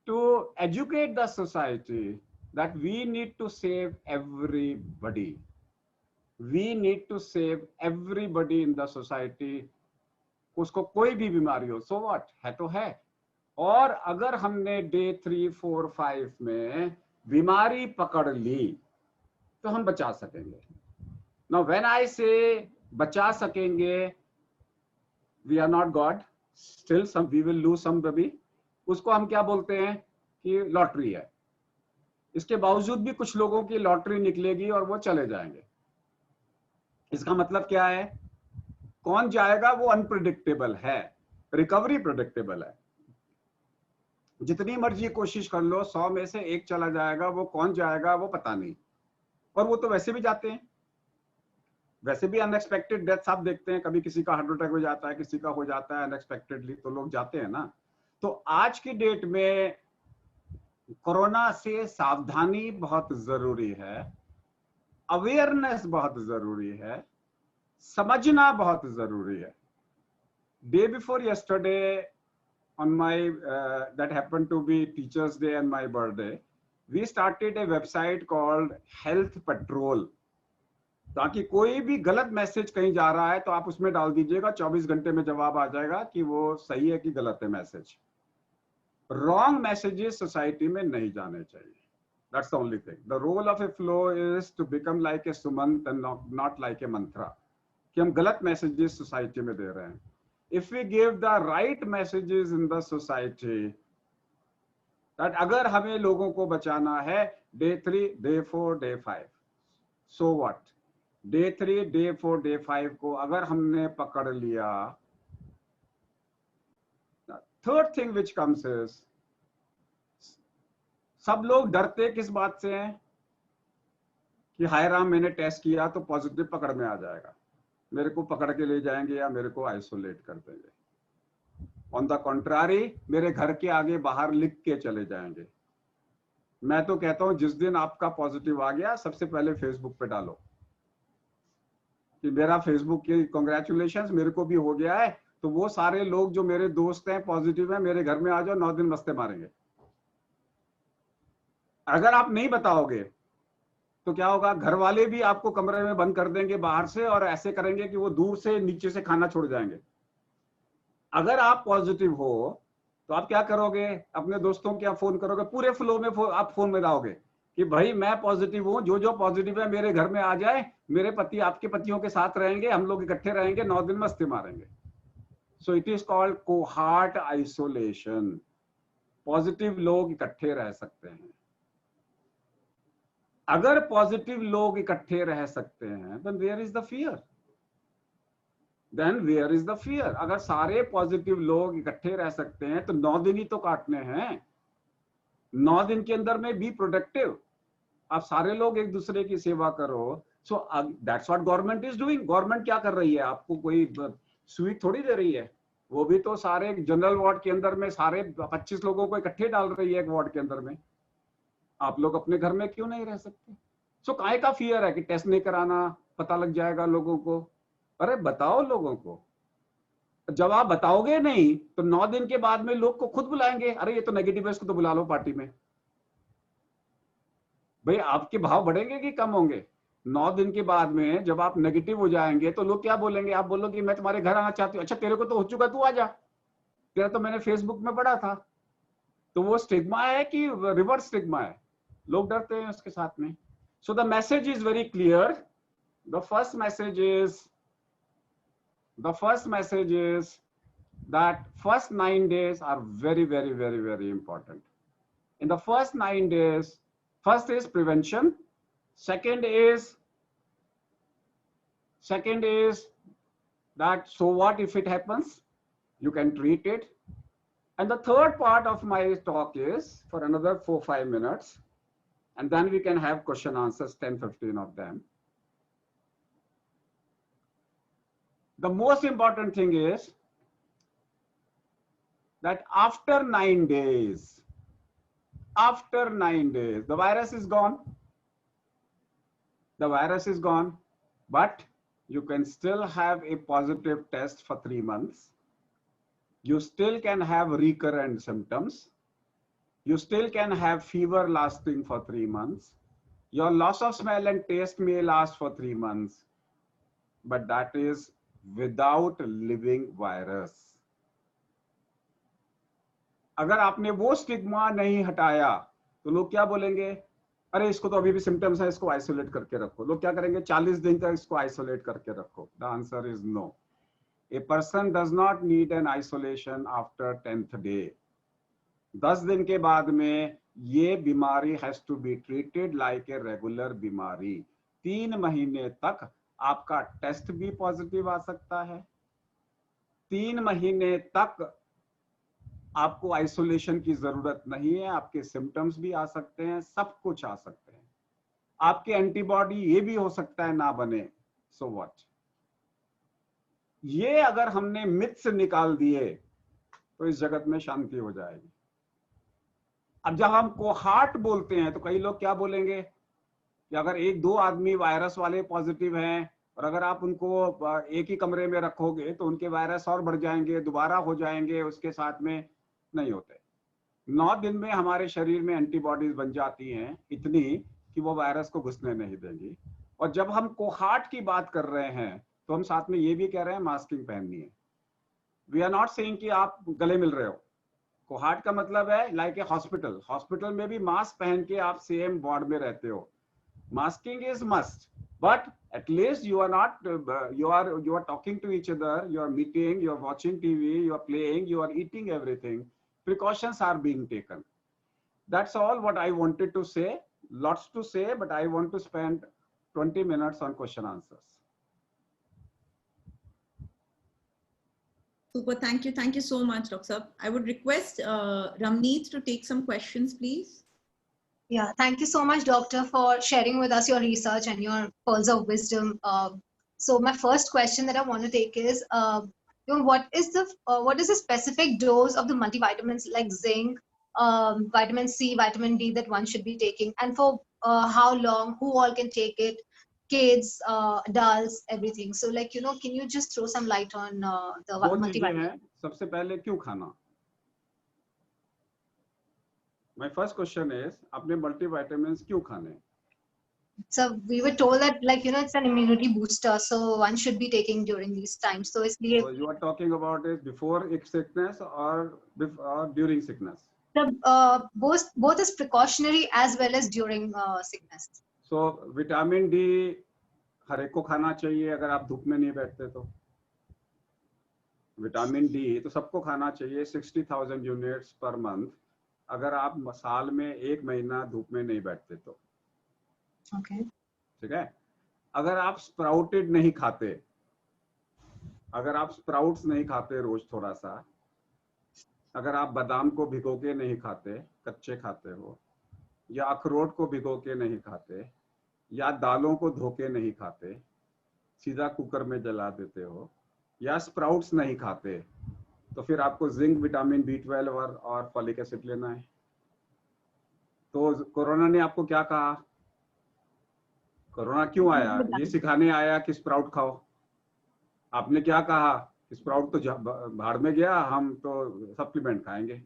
to educate the society that we need to save everybody, we need to save everybody in the society. उसको कोई भी बीमारी हो, सो व्हाट, है तो है। और अगर हमने डे 3, 4, 5 में बीमारी पकड़ ली तो हम बचा सकेंगे। नाउ व्हेन आई से बचा सकेंगे, we are not God, still some we will lose some baby. उसको हम क्या बोलते हैं कि लॉटरी है। इसके बावजूद भी कुछ लोगों की लॉटरी निकलेगी और वो चले जाएंगे। इसका मतलब क्या है, कौन जाएगा वो अनप्रिडिक्टेबल है, रिकवरी प्रिडिक्टेबल है। जितनी मर्जी कोशिश कर लो, 100 में से 1 चला जाएगा, वो कौन जाएगा वो पता नहीं। और वो तो वैसे भी जाते हैं, वैसे भी अनएक्सपेक्टेड डेथ्स आप देखते हैं, कभी किसी का हार्ट अटैक हो जाता है, किसी का हो जाता है अनएक्सपेक्टेडली, तो लोग जाते हैं ना। तो आज की डेट में कोरोना से सावधानी बहुत जरूरी है, अवेयरनेस बहुत जरूरी है, समझना बहुत जरूरी है। Day before yesterday on my that happened to be Teachers Day and my birthday, we started a website called Health Patrol, ताकि कोई भी गलत मैसेज कहीं जा रहा है तो आप उसमें डाल दीजिएगा, 24 घंटे में जवाब आ जाएगा कि वो सही है कि गलत है मैसेज। रॉन्ग मैसेजेस सोसाइटी में नहीं जाने चाहिए, that's the only thing. The role of a flow is to become like a Sumant and not like a mantra, कि हम गलत मैसेजेस सोसाइटी में दे रहे हैं। If we give the right messages in the society, that अगर हमें लोगों को बचाना है day 3, day 4, day 5, so what? day 3, day 4, day 5 को अगर हमने पकड़ लिया, third thing which comes is, सब लोग डरते किस बात से हैं कि हाय राम मैंने टेस्ट किया तो पॉजिटिव पकड़ में आ जाएगा, मेरे को पकड़ के ले जाएंगे या मेरे को आइसोलेट कर देंगे। ऑन द कॉन्ट्रारी, मेरे घर के आगे बाहर लिख के चले जाएंगे। मैं तो कहता हूं जिस दिन आपका पॉजिटिव आ गया, सबसे पहले फेसबुक पे डालो कि मेरा फेसबुक की कांग्रेचुलेशंस, मेरे को भी हो गया है। तो वो सारे लोग जो मेरे दोस्त हैं, पॉजिटिव हैं, मेरे घर में आ जाओ, 9 दिन मस्ते मारेंगे। अगर आप नहीं बताओगे तो क्या होगा, घर वाले भी आपको कमरे में बंद कर देंगे बाहर से, और ऐसे करेंगे कि वो दूर से नीचे से खाना छोड़ जाएंगे। अगर आप पॉजिटिव हो तो आप क्या करोगे, अपने दोस्तों को क्या फोन करोगे, पूरे फ्लो में आप फोन में लाओगे कि भाई मैं पॉजिटिव हूं, जो जो पॉजिटिव है मेरे घर में आ जाए, मेरे पति आपके पतियों के साथ रहेंगे, हम लोग इकट्ठे रहेंगे, 9 दिन मस्ती मारेंगे। So it is called cohort isolation. Positive लोग इकट्ठे रह सकते हैं। अगर पॉजिटिव लोग इकट्ठे रह सकते हैं, then where is the fear? Then where is the fear? अगर सारे पॉजिटिव लोग इकट्ठे रह सकते हैं तो 9 दिन ही तो काटने हैं। 9 दिन के अंदर में बी प्रोडक्टिव, आप सारे लोग एक दूसरे की सेवा करो। So that's what government is doing. Government क्या कर रही है, आपको कोई सुई थोड़ी दे रही है, वो भी तो सारे जनरल वार्ड के अंदर में सारे 25 लोगों को इकट्ठे डाल रही है एक वार्ड के अंदर में। आप लोग अपने घर में क्यों नहीं रह सकते? सो काहे का फियर है कि टेस्ट नहीं कराना, पता लग जाएगा लोगों को? अरे बताओ लोगों को। जब आप बताओगे नहीं तो 9 दिन के बाद में लोग को खुद बुलाएंगे, अरे ये तो नेगेटिव है, इसको तो बुला लो पार्टी में। भाई आपके भाव बढ़ेंगे कि कम होंगे? 9 दिन के बाद में जब आप नेगेटिव हो जाएंगे तो लोग क्या बोलेंगे, आप बोलो कि मैं तुम्हारे घर आना चाहती हूँ। अच्छा तेरे को तो हो चुका, तू आ जा, तेरा तो मैंने फेसबुक में पढ़ा था। तो वो स्टिग्मा है कि रिवर्स स्टिग्मा है, लोग डरते हैं उसके साथ में। So the message is very clear. The first message is that first 9 days are very, very, very, very important. In the first 9 days, first is prevention. Second is that so what if it happens? You can treat it. And the third part of my talk is for another 4-5 minutes and then we can have question answers, 10-15 of them. The most important thing is that after 9 days, the virus is gone. The virus is gone, but you can still have a positive test for 3 months. You still can have recurrent symptoms. You still can have fever lasting for 3 months. Your loss of smell and taste may last for 3 months, but that is without living virus. अगर आपने वो stigma नहीं हटाया तो लोग क्या बोलेंगे, अरे इसको तो अभी भी सिम्टम्स है, इसको आइसोलेट करके रखो. लोग क्या करेंगे, 40 दिन तक इसको आइसोलेट करके रखो. The answer is no. A person does not need an isolation after 10th day. 10 दिन के बाद में ये बीमारी has to be treated like a regular बीमारी. 3 महीने तक आपका टेस्ट भी पॉजिटिव आ सकता है. 3 महीने तक आपको आइसोलेशन की जरूरत नहीं है. आपके सिम्टम्स भी आ सकते हैं, सब कुछ आ सकते हैं. आपके एंटीबॉडी ये भी हो सकता है ना बने. So what? ये अगर हमने मिथ्स निकाल दिए तो इस जगत में शांति हो जाएगी. अब जब हम कोहार्ट बोलते हैं तो कई लोग क्या बोलेंगे कि अगर 1-2 आदमी वायरस वाले पॉजिटिव हैं और अगर आप उनको एक ही कमरे में रखोगे तो उनके वायरस और बढ़ जाएंगे, दोबारा हो जाएंगे. उसके साथ में नहीं होते. 9 दिन में हमारे शरीर में एंटीबॉडीज बन जाती हैं इतनी कि वो वायरस को घुसने नहीं देंगी. और जब हम कोहार्ट की बात कर रहे हैं तो हम साथ में ये भी कह रहे हैं मास्किंग पहननी है. वी आर नॉट सेइंग कि आप गले मिल रहे हो. कोहार्ट का मतलब है लाइक ए हॉस्पिटल. हॉस्पिटल में भी मास्क पहन के आप सेम वार्ड में रहते हो. Masking is must, but at least you are not you are talking to each other, you are meeting, you are watching TV, you are playing, you are eating everything. Precautions are being taken. That's all what I wanted to say. Lots to say, but I want to spend 20 minutes on question answers. Super. Thank you so much, Dr. Sab. I would request Ramneet to take some questions, please. Yeah, thank you so much, Doctor, for sharing with us your research and your pearls of wisdom. So my first question that I want to take is, what is the specific dose of the multivitamins like zinc, vitamin C, vitamin D that one should be taking, and for how long? Who all can take it? Kids, adults, everything. So, like, can you just throw some light on the multivitamins? सबसे पहले क्यों खाना? My first question is, आपने multivitamins क्यों खाने? So we were told that, like, it's an immunity booster, so one should be taking during these times. So इसलिए. So you are talking about it before sickness or during sickness? Both is precautionary as well as during sickness. So vitamin D हर एक को खाना चाहिए अगर आप धूप में नहीं बैठते तो. विटामिन डी तो सबको खाना चाहिए 60,000 यूनिट्स पर मंथ अगर आप साल में 1 महीना धूप में नहीं बैठते तो. Okay. ठीक है. अगर आप स्प्राउटेड नहीं खाते, अगर आप स्प्राउट्स नहीं खाते रोज थोड़ा सा, अगर आप बादाम को भिगो के नहीं खाते, कच्चे खाते हो, या अखरोट को भिगो के नहीं खाते, या दालों को धो के नहीं खाते, सीधा कुकर में जला देते हो, या स्प्राउट्स नहीं खाते, तो फिर आपको जिंक, विटामिन B12 और फॉलिक एसिड लेना है. तो कोरोना ने आपको क्या कहा? कोरोना क्यों आया? ये सिखाने आया कि स्प्राउट खाओ. आपने क्या कहा? स्प्राउट तो भाड़ में गया, हम तो सप्लीमेंट खाएंगे.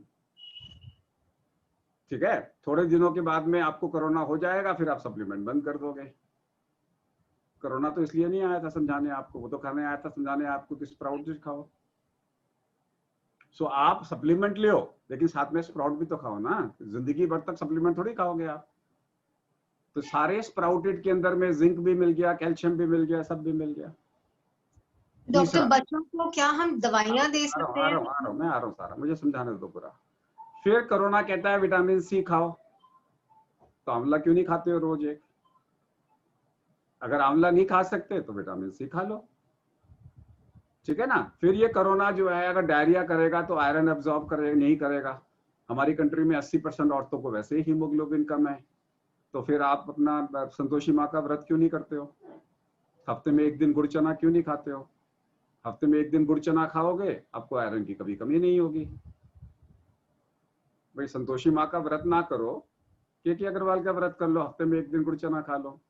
ठीक है. थोड़े दिनों के बाद में आपको कोरोना हो जाएगा, फिर आप सप्लीमेंट बंद कर दोगे. कोरोना तो इसलिए नहीं आया था समझाने आपको, वो तो खाने आया था समझाने आपको कि स्प्राउट खाओ. सो आप सप्लीमेंट ले, लेकिन साथ में स्प्राउट भी तो खाओ ना. जिंदगी भर तक सप्लीमेंट थोड़ी खाओगे आप. तो सारे स्प्राउटेड के अंदर में जिंक भी मिल गया, कैल्शियम भी मिल गया, सब भी मिल गया. डॉक्टर, बच्चों को क्या हम दवाइयां दे सकते हैं? मैं आ रहा हूँ सारा, मुझे समझाने दो पूरा. फिर कोरोना कहता है विटामिन सी खाओ, तो आंवला क्यों नहीं खाते हो रोज एक? अगर आंवला नहीं खा सकते तो विटामिन सी खा लो. ठीक है ना. फिर ये कोरोना जो है अगर डायरिया करेगा तो आयरन एब्जॉर्ब नहीं करेगा. हमारी कंट्री में 80% औरतों को वैसे ही हीमोग्लोबिन कम है. तो फिर आप अपना संतोषी माँ का व्रत क्यों नहीं करते हो? हफ्ते में एक दिन गुड़ चना क्यों नहीं खाते हो? हफ्ते में एक दिन गुड़ चना खाओगे, आपको आयरन की कभी कमी नहीं होगी। भाई संतोषी माँ का व्रत ना करो, के अग्रवाल का व्रत कर लो, हफ्ते में एक दिन गुड़ चना खा लो।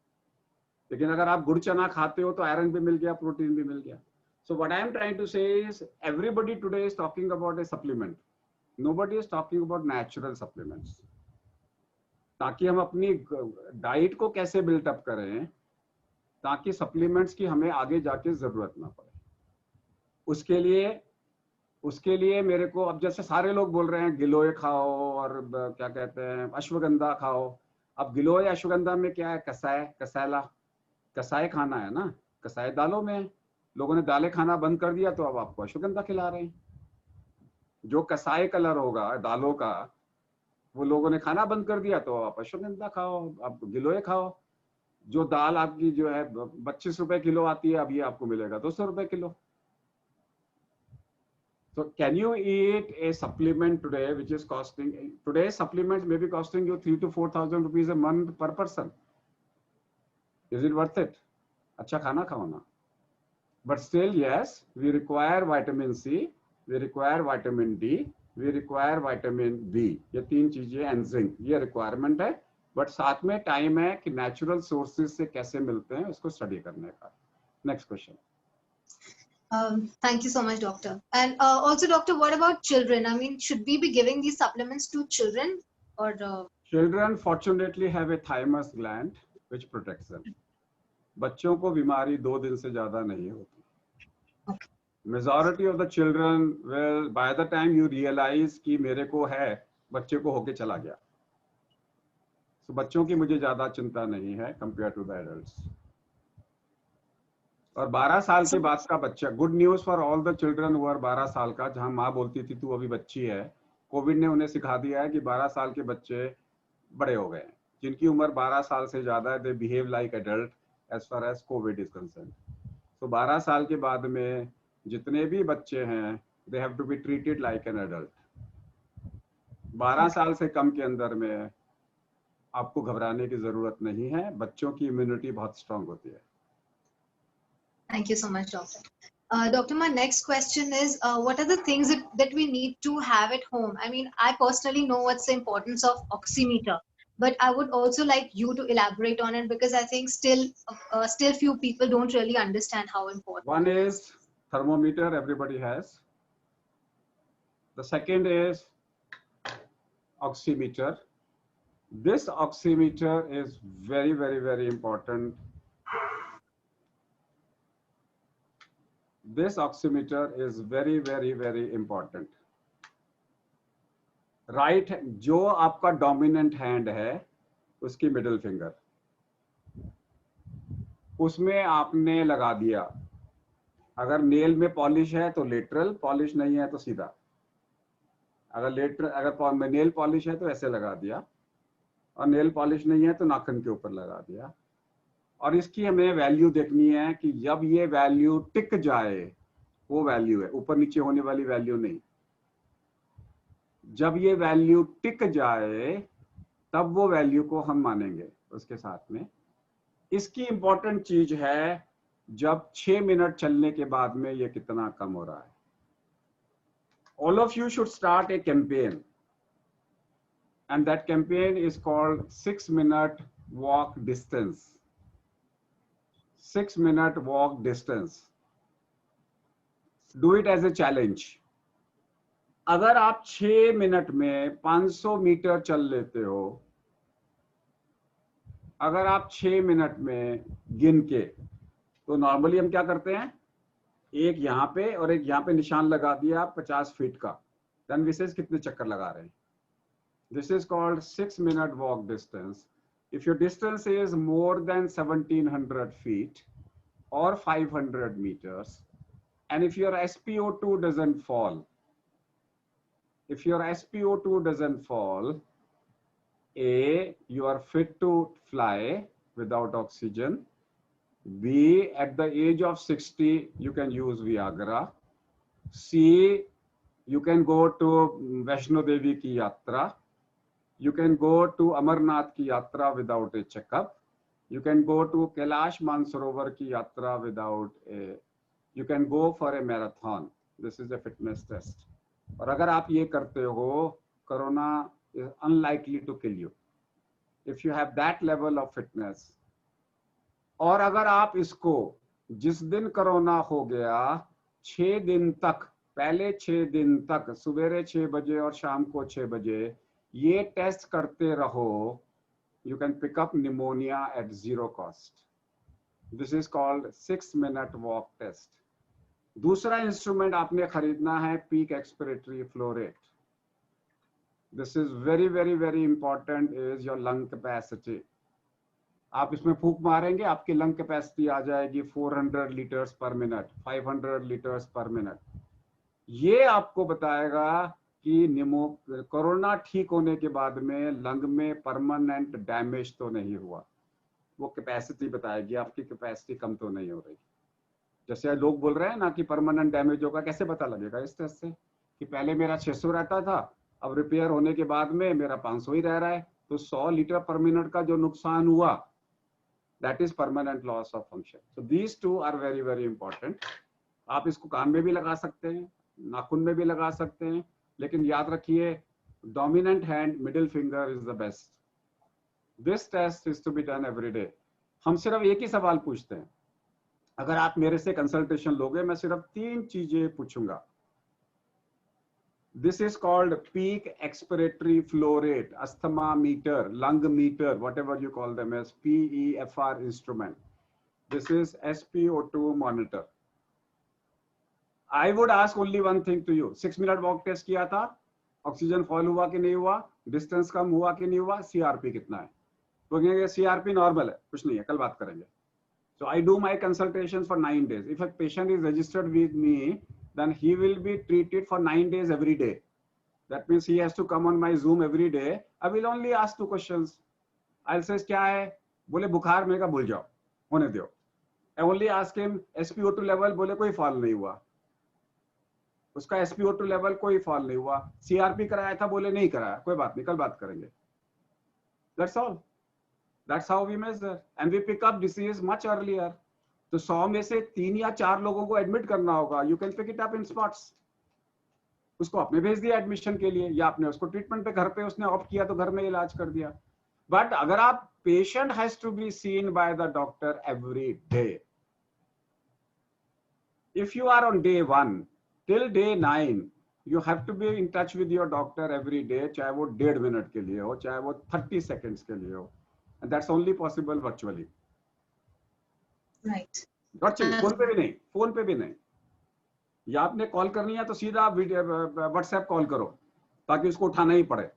लेकिन अगर आप गुड़ चना खाते हो तो आयरन भी मिल गया, प्रोटीन भी मिल गया। So what I am trying to say is everybody today is talking about a supplement. Nobody is talking about natural supplements. ताकि हम अपनी डाइट को कैसे बिल्टअप करें ताकि सप्लीमेंट्स की हमें आगे जाके जरूरत ना पड़े। उसके लिए मेरे को, अब जैसे सारे लोग बोल रहे हैं गिलोय खाओ और क्या कहते हैं अश्वगंधा खाओ। अब गिलोय अश्वगंधा में क्या है? कसाय खाना है ना, कसाय दालों में। लोगों ने दालें खाना बंद कर दिया तो अब आपको अश्वगंधा खिला रहे हैं। जो कसाय कलर होगा दालों का वो लोगों ने खाना बंद कर दिया तो आप अश्वगंधा खाओ, आप गिलोय खाओ। जो दाल आपकी जो है 25 रुपए किलो आती है, अब ये आपको मिलेगा 200 रुपए kilo. So can you eat a supplement today which is costing, today's supplements may be costing you 3,000 to 4,000 rupees a month per person. Is it worth it? अच्छा खाना खाओ ना। But still yes, we require vitamin C, we require vitamin D, we require vitamin B. ये तीन चीजें and zinc, ये requirement है। But साथ में टाइम है कि natural sources से कैसे मिलते हैं उसको स्टडी करने का। Next question. Thank you so much, doctor. And also, doctor, what about children? I mean, should we be giving these supplements to children or? Children fortunately have a thymus gland which protects them. बच्चों को बीमारी 2 दिन से ज्यादा नहीं होती. Okay. Majority of the children will, by the time you realize कि मेरे को है, बच्चे को होके चला गया. So बच्चों की मुझे ज्यादा चिंता नहीं है compared to the adults. और 12 साल के बाद का बच्चा, good news for all the children who are 12 साल का, जहां माँ बोलती थी तू अभी बच्ची है, कोविड ने उन्हें सिखा दिया है कि 12 साल के बच्चे बड़े हो गए हैं. जिनकी उम्र 12 साल से ज्यादा है, they behave like adult as far as Covid is concern. तो 12 साल के बाद में जितने भी बच्चे हैं, they have to be treated like an adult. 12 साल से कम के अंदर में आपको घबराने की जरूरत नहीं है. बच्चों की इम्यूनिटी बहुत स्ट्रांग होती है. Thank you so much, doctor. Doctor, my next question is, what are the things that we need to have at home? I mean, I personally know what's the importance of oximeter, but I would also like you to elaborate on it because I think still few people don't really understand how important. One is thermometer, everybody has. The second is oximeter. This oximeter is very, very, very important. This oximeter is very, very, very important. Right, जो आपका dominant hand है, उसकी middle finger, उसमें आपने लगा दिया. अगर nail में polish है तो lateral, polish नहीं है तो सीधा. अगर nail polish है तो ऐसे लगा दिया, और nail polish नहीं है तो नाखून के ऊपर लगा दिया. और इसकी हमें वैल्यू देखनी है कि जब ये वैल्यू टिक जाए, वो वैल्यू है, ऊपर नीचे होने वाली वैल्यू नहीं. जब ये वैल्यू टिक जाए तब वो वैल्यू को हम मानेंगे उसके साथ में. इसकी इंपॉर्टेंट चीज है जब 6 मिनट चलने के बाद में ये कितना कम हो रहा है. All of you should start A campaign, and that campaign is called 6 minute walk distance. 6 minute walk distance. Do it as a challenge. अगर आप 6 मिनट में 500 मीटर चल लेते हो, अगर आप 6 मिनट में गिन के, तो नॉर्मली हम क्या करते हैं, एक यहाँ पे और एक यहाँ पे निशान लगा दिया 50 फीट का, देन विशेष कितने चक्कर लगा रहे हैं. This is called 6 minute walk distance. If your distance is more than 1700 feet or 500 meters, and if your SpO2 doesn't fall, A, you are fit to fly without oxygen. B, at the age of 60, you can use Viagra. C, you can go to Vaishno Devi ki yatra. You can go to Amarnath ki yatra without a checkup. You can go to Kailash Mansarovar ki yatra without a. You can go for a marathon. This is a fitness test. और अगर आप ये करते हो, corona is unlikely to kill you if you have that level of fitness. और अगर आप इसको जिस दिन कोरोना हो गया 6 दिन तक, पहले 6 दिन तक सवेरे 6 बजे और शाम को 6 बजे ये टेस्ट करते रहो, you can pick up pneumonia at zero cost. This is called 6-minute walk test. दूसरा इंस्ट्रूमेंट आपने खरीदना है peak expiratory flow rate. This is very very very important is your lung capacity. आप इसमें फूंक मारेंगे आपकी लंग कैपेसिटी आ जाएगी 400 लीटर्स पर मिनट, 500 लीटर्स पर मिनट. ये आपको बताएगा कि कोरोना ठीक होने के बाद में लंग में परमानेंट डैमेज तो नहीं हुआ. वो कैपेसिटी बताएगी आपकी कैपेसिटी कम तो नहीं हो रही. जैसे लोग बोल रहे हैं ना कि परमानेंट डैमेज होगा, कैसे पता लगेगा? इस टेस्ट से कि पहले मेरा 600 रहता था, अब रिपेयर होने के बाद में मेरा 500 ही रह रहा है, तो 100 लीटर पर मिनट का जो नुकसान हुआ, that is permanent loss of function. So these two are very very important. आप इसको कान में भी लगा सकते हैं, नाखून में भी लगा सकते हैं, लेकिन याद रखिए dominant hand middle finger is the best. This test is to be done every day. हम सिर्फ एक ही सवाल पूछते हैं. अगर आप मेरे से कंसल्टेशन लोगे, मैं सिर्फ 3 चीजें पूछूंगा. This is called peak expiratory flow rate, asthma meter, lung meter, whatever you call them as, PEFR instrument. This is SpO2 monitor. I would ask only one thing to you. 6-minute walk test किया था, oxygen fall हुआ कि नहीं हुआ, distance कम हुआ कि नहीं हुआ, CRP कितना है? तो कहेंगे CRP नॉर्मल है, कुछ नहीं है, कल बात करेंगे. So I do my consultations for 9 days. If a patient is registered with me, then he will be treated for 9 days every day. That means he has to come on my Zoom every day. I will only ask 2 questions. I'll say क्या है? बोले बुखार, मेरे का भूल जाओ, होने दो. I only ask him SpO2 level, बोले कोई फॉल नहीं हुआ. उसका SpO2 level कोई फॉल नहीं हुआ. CRP कराया था, बोले नहीं कराया, कोई बात नहीं, कल बात करेंगे. That's all. That's how we measure, and we pick up disease much earlier. तो 100 में से 3 या 4 लोगों को एडमिट करना होगा. You can pick it up in spots. उसको आपने भेज दिया एडमिशन के लिए, या आपने उसको ट्रीटमेंट पे घर पे उसने ऑप्ट किया तो घर में इलाज कर दिया. बट अगर आप patient has to be seen by the doctor every day. If you are on day 1 till day 9, you have to be in touch with your doctor every day, चाहे वो 1.5 मिनट के लिए हो, चाहे वो 30 सेकेंड्स के लिए हो. And that's only possible virtually. Right. Virtually, phone पे भी नहीं, फोन पे भी नहीं. या आपने कॉल करनी है तो सीधा व्हाट्सएप कॉल करो, ताकि उसको उठाना ही पड़े.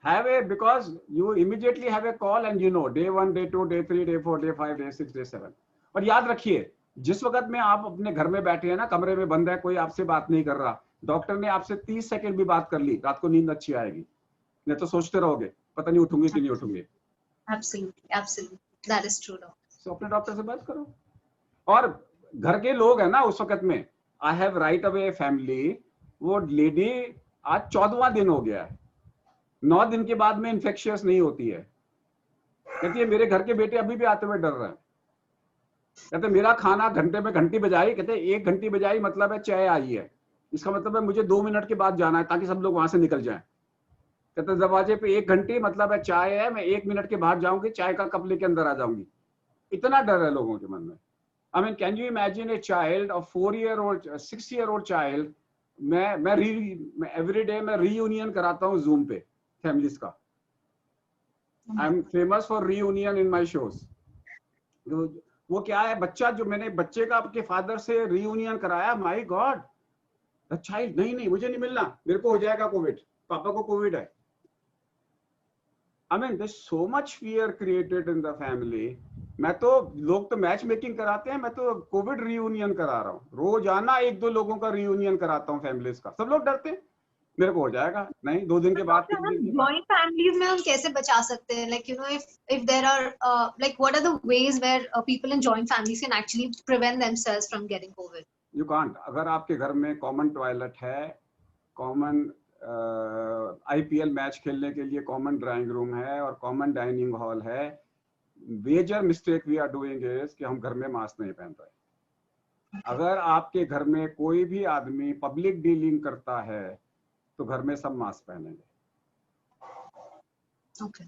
Have a, because you immediately have a call and you know day 1, day 2, day 3, day 4, day 5, day 6, day 7. और याद रखिए, जिस वक्त में आप अपने घर में बैठे हैं ना, कमरे में बंद है, कोई आपसे बात नहीं कर रहा, डॉक्टर ने आपसे 30 सेकंड भी बात कर ली, रात को नींद अच्छी आएगी. नहीं तो सोचते रहोगे पता नहीं उठूंगी कि नहीं उठूंगी. Absolutely, absolutely. That is true, doctor. So अपने डॉक्टर से बात करो. और घर के लोग हैं ना उस वक्त में, I have right away family, वो लेडी आज 14वां दिन हो गया है, 9 दिन के बाद में इन्फेक्शियस नहीं होती है. कहती है मेरे घर के बेटे अभी भी आते हुए डर रहे हैं. कहते मेरा खाना घंटे में घंटी बजाई, कहते 1 घंटी बजाई मतलब है चाय आई है, इसका मतलब है मुझे 2 मिनट के बाद जाना है ताकि सब लोग वहां से निकल जाएं. कहते दरवाजे पे 1 घंटी मतलब है चाय है, मैं 1 मिनट के बाद जाऊंगी, चाय का कप लेके अंदर आ जाऊंगी. इतना डर है लोगों के मन में. I mean, can you imagine a child of 4-year-old, 6-year-old child? मैं every day मैं reunion कराता हूँ Zoom पे families का. I'm famous for reunion in my shows. वो क्या है, बच्चा जो मैंने बच्चे का आपके फादर से reunion कराया, my God, the child नहीं मुझे नहीं मिलना, मेरे को हो जाएगा कोविड, पापा को कोविड है. I mean, there's so much fear created in the family. मैं तो लोग तो मैच मेकिंग कराते हैं, मैं तो कोविड रियूनियन करा रहा हूँ. रोजाना 1-2 लोगों का रियूनियन कराता हूँ फैमिलीज का. सब लोग डरते हैं मेरे को हो जाएगा, नहीं 2 दिन के बाद. जॉइंट फैमिलीज में हम कैसे बचा सकते हैं? Like, you know, if there are like what are the ways where people in joint families can actually prevent themselves from getting COVID? You can't. अगर आपके घर में कॉमन टॉयलेट है, कॉमन IPL मैच खेलने के लिए कॉमन ड्राइंग रूम है और कॉमन डाइनिंग हॉल है। Major mistake we are doing is कि हम घर में मास्क नहीं पहन रहे। अगर आपके घर में कोई भी आदमी पब्लिक डीलिंग करता है तो घर में सब मास्क पहनेंगे।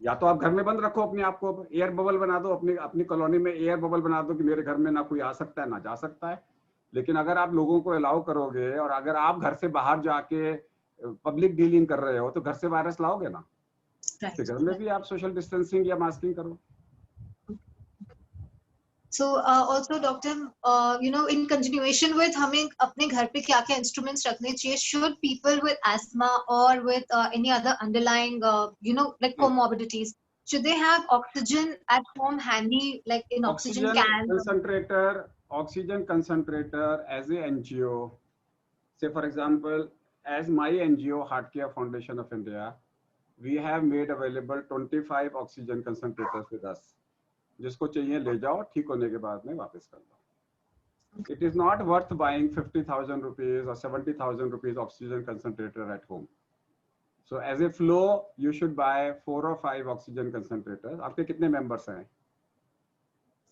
या तो आप घर में बंद रखो अपने आप को, एयर बबल बना दो, अपनी कॉलोनी में एयर बबल बना दो कि मेरे घर में ना कोई आ सकता है ना जा सकता है। लेकिन अगर आप लोगों को अलाउ करोगे और अगर आप घर से बाहर जाके पब्लिक डीलिंग कर रहे हो तो घर से वायरस लाओगे ना। तो घर में भी आप सोशल डिस्टेंसिंग या मास्किंग करो। So also doctor, in continuation with हमें अपने घर पे क्या क्या instruments रखने चाहिए? Should people with asthma or with any other underlying, like comorbidities, should they have oxygen at home handy, like in oxygen cans? Oxygen concentrator as a NGO. Say for example, as my NGO, Heart Care Foundation of India, we have made available 25 oxygen concentrators with us. जिसको चाहिए ले जाओ, ठीक होने के बाद में वापस कर लो। It is not worth buying 50,000 rupees or 70,000 rupees oxygen concentrator at home. So as a flow, you should buy 4 or 5 oxygen concentrators. आपके कितने members हैं?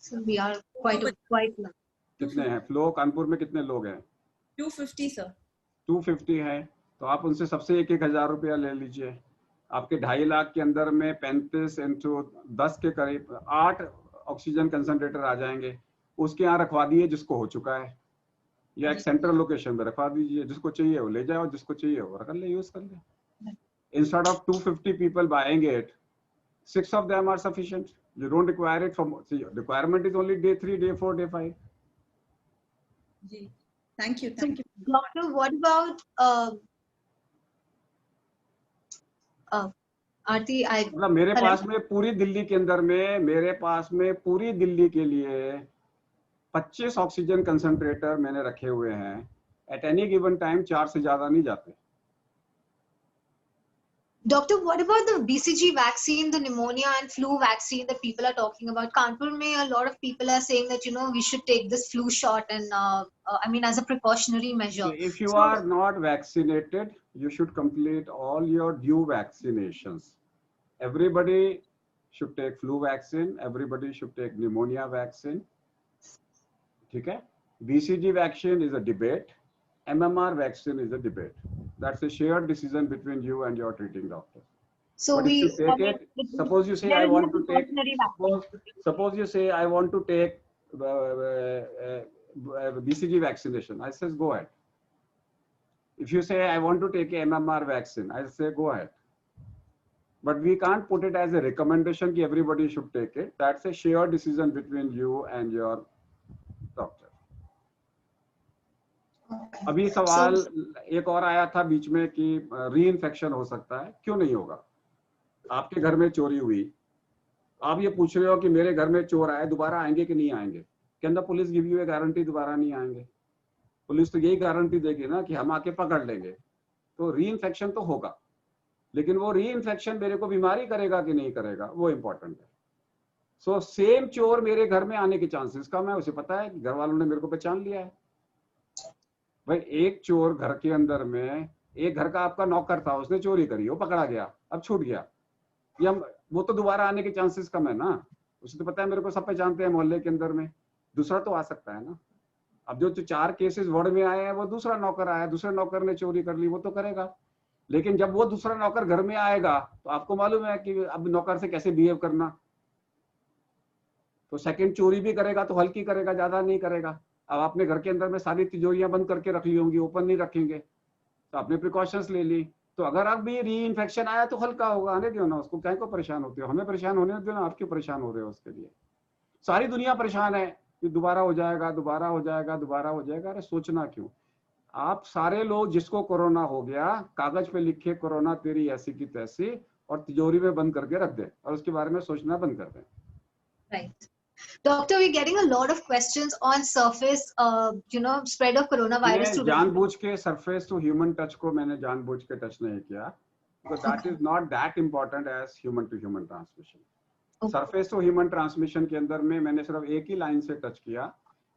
So we are quite. कितने हैं? फ्लो कानपुर में कितने लोग हैं? 250 सर। 250 है तो आप उनसे सबसे 1,000 रुपया ले लीजिए। आपके 2.5 लाख के अंदर में 35 into 10 के करीब 8 ऑक्सीजन कंसंट्रेटर आ जाएंगे। उसके यहाँ रखवा दिए जिसको हो चुका है, या एक सेंट्रल लोकेशन में रखवा दीजिए। जिसको चाहिए वो ले जाओ, जिसको चाहिए वो रख ले, यूज कर ले। Instead of 250 people buying it, 6 of them are sufficient. You don't require it from, see, requirement is only day 3, day 4, day 5. Ji, thank you. Doctor, what about आरती? मतलब मेरे पास में पूरी दिल्ली के अंदर में, मेरे पास में पूरी दिल्ली के लिए 25 ऑक्सीजन कंसंट्रेटर मैंने रखे हुए हैं। एट एनी गिवन टाइम 4 से ज्यादा नहीं जाते। Doctor, what about the BCG vaccine, the pneumonia and flu vaccine that people are talking about? Kanpur mein a lot of people are saying that we should take this flu shot and as a precautionary measure. If you are not vaccinated, you should complete all your due vaccinations. Everybody should take flu vaccine. Everybody should take pneumonia vaccine. ठीक है? BCG vaccine is a debate. MMR vaccine is a debate. That's a shared decision between you and your treating doctor. So but if you take it, suppose you say I want to take, suppose you say I want to take BCG vaccination, I says go ahead. If you say I want to take a MMR vaccine, I say go ahead. But we can't put it as a recommendation that everybody should take it. That's a shared decision between you and your doctor. अभी सवाल एक और आया था बीच में कि री infection हो सकता है, क्यों नहीं होगा? आपके घर में चोरी हुई, आप ये पूछ रहे हो कि मेरे घर में चोर आए, दोबारा आएंगे कि नहीं आएंगे? Can the police give U A guarantee दोबारा नहीं आएंगे? पुलिस तो यही गारंटी देगी ना कि हम आके पकड़ लेंगे। तो री इन्फेक्शन तो होगा, लेकिन वो री इन्फेक्शन मेरे को बीमारी करेगा कि नहीं करेगा, वो इंपॉर्टेंट है। सो सेम चोर मेरे घर में आने के चांसेस कम है, उसे पता है, घर वालों ने मेरे को पहचान लिया है। भाई एक चोर घर के अंदर में, एक घर का आपका नौकर था, उसने चोरी करी, वो पकड़ा गया, अब छूट गया, या वो तो दोबारा आने के चांसेस कम है ना। उसे तो पता है मेरे को सब पहचानते हैं मोहल्ले के अंदर में, दूसरा तो आ सकता है ना। अब जो 4 केसेस वर्ड में आए हैं, वो दूसरा नौकर आया, दूसरे नौकर ने चोरी कर ली, वो तो करेगा। लेकिन जब वो दूसरा नौकर घर में आएगा तो आपको मालूम है कि अब नौकर से कैसे बिहेव करना। तो सेकंड चोरी भी करेगा तो हल्की करेगा, ज्यादा नहीं करेगा। अब आपने घर के अंदर में सारी तिजोरियां बंद करके रख ली होंगी, ओपन नहीं रखेंगे, तो आपने प्रिकॉशंस ले ली। तो अगर अब भी री इन्फेक्शन आया तो हल्का होगा, आने दो ना उसको, क्या को परेशान होते हो? हमें परेशान होने दो ना, आप क्यों परेशान हो रहे हो उसके लिए? सारी दुनिया परेशान है कि दोबारा हो जाएगा, दोबारा हो जाएगा, दोबारा हो जाएगा। अरे सोचना क्यों? आप सारे लोग जिसको कोरोना हो गया, कागज पे लिखे कोरोना तेरी ऐसी की तैसी, और तिजोरी में बंद करके रख दे, और उसके बारे में सोचना बंद कर दे। Right. Doctor, we're getting a lot of questions on surface, spread of coronavirus. जानबूझ के surface to human touch को मैंने जानबूझ के टच नहीं किया, because that is not that important as human to human transmission. Surface to human transmission के अंदर में मैंने सिर्फ एक ही लाइन से टच किया,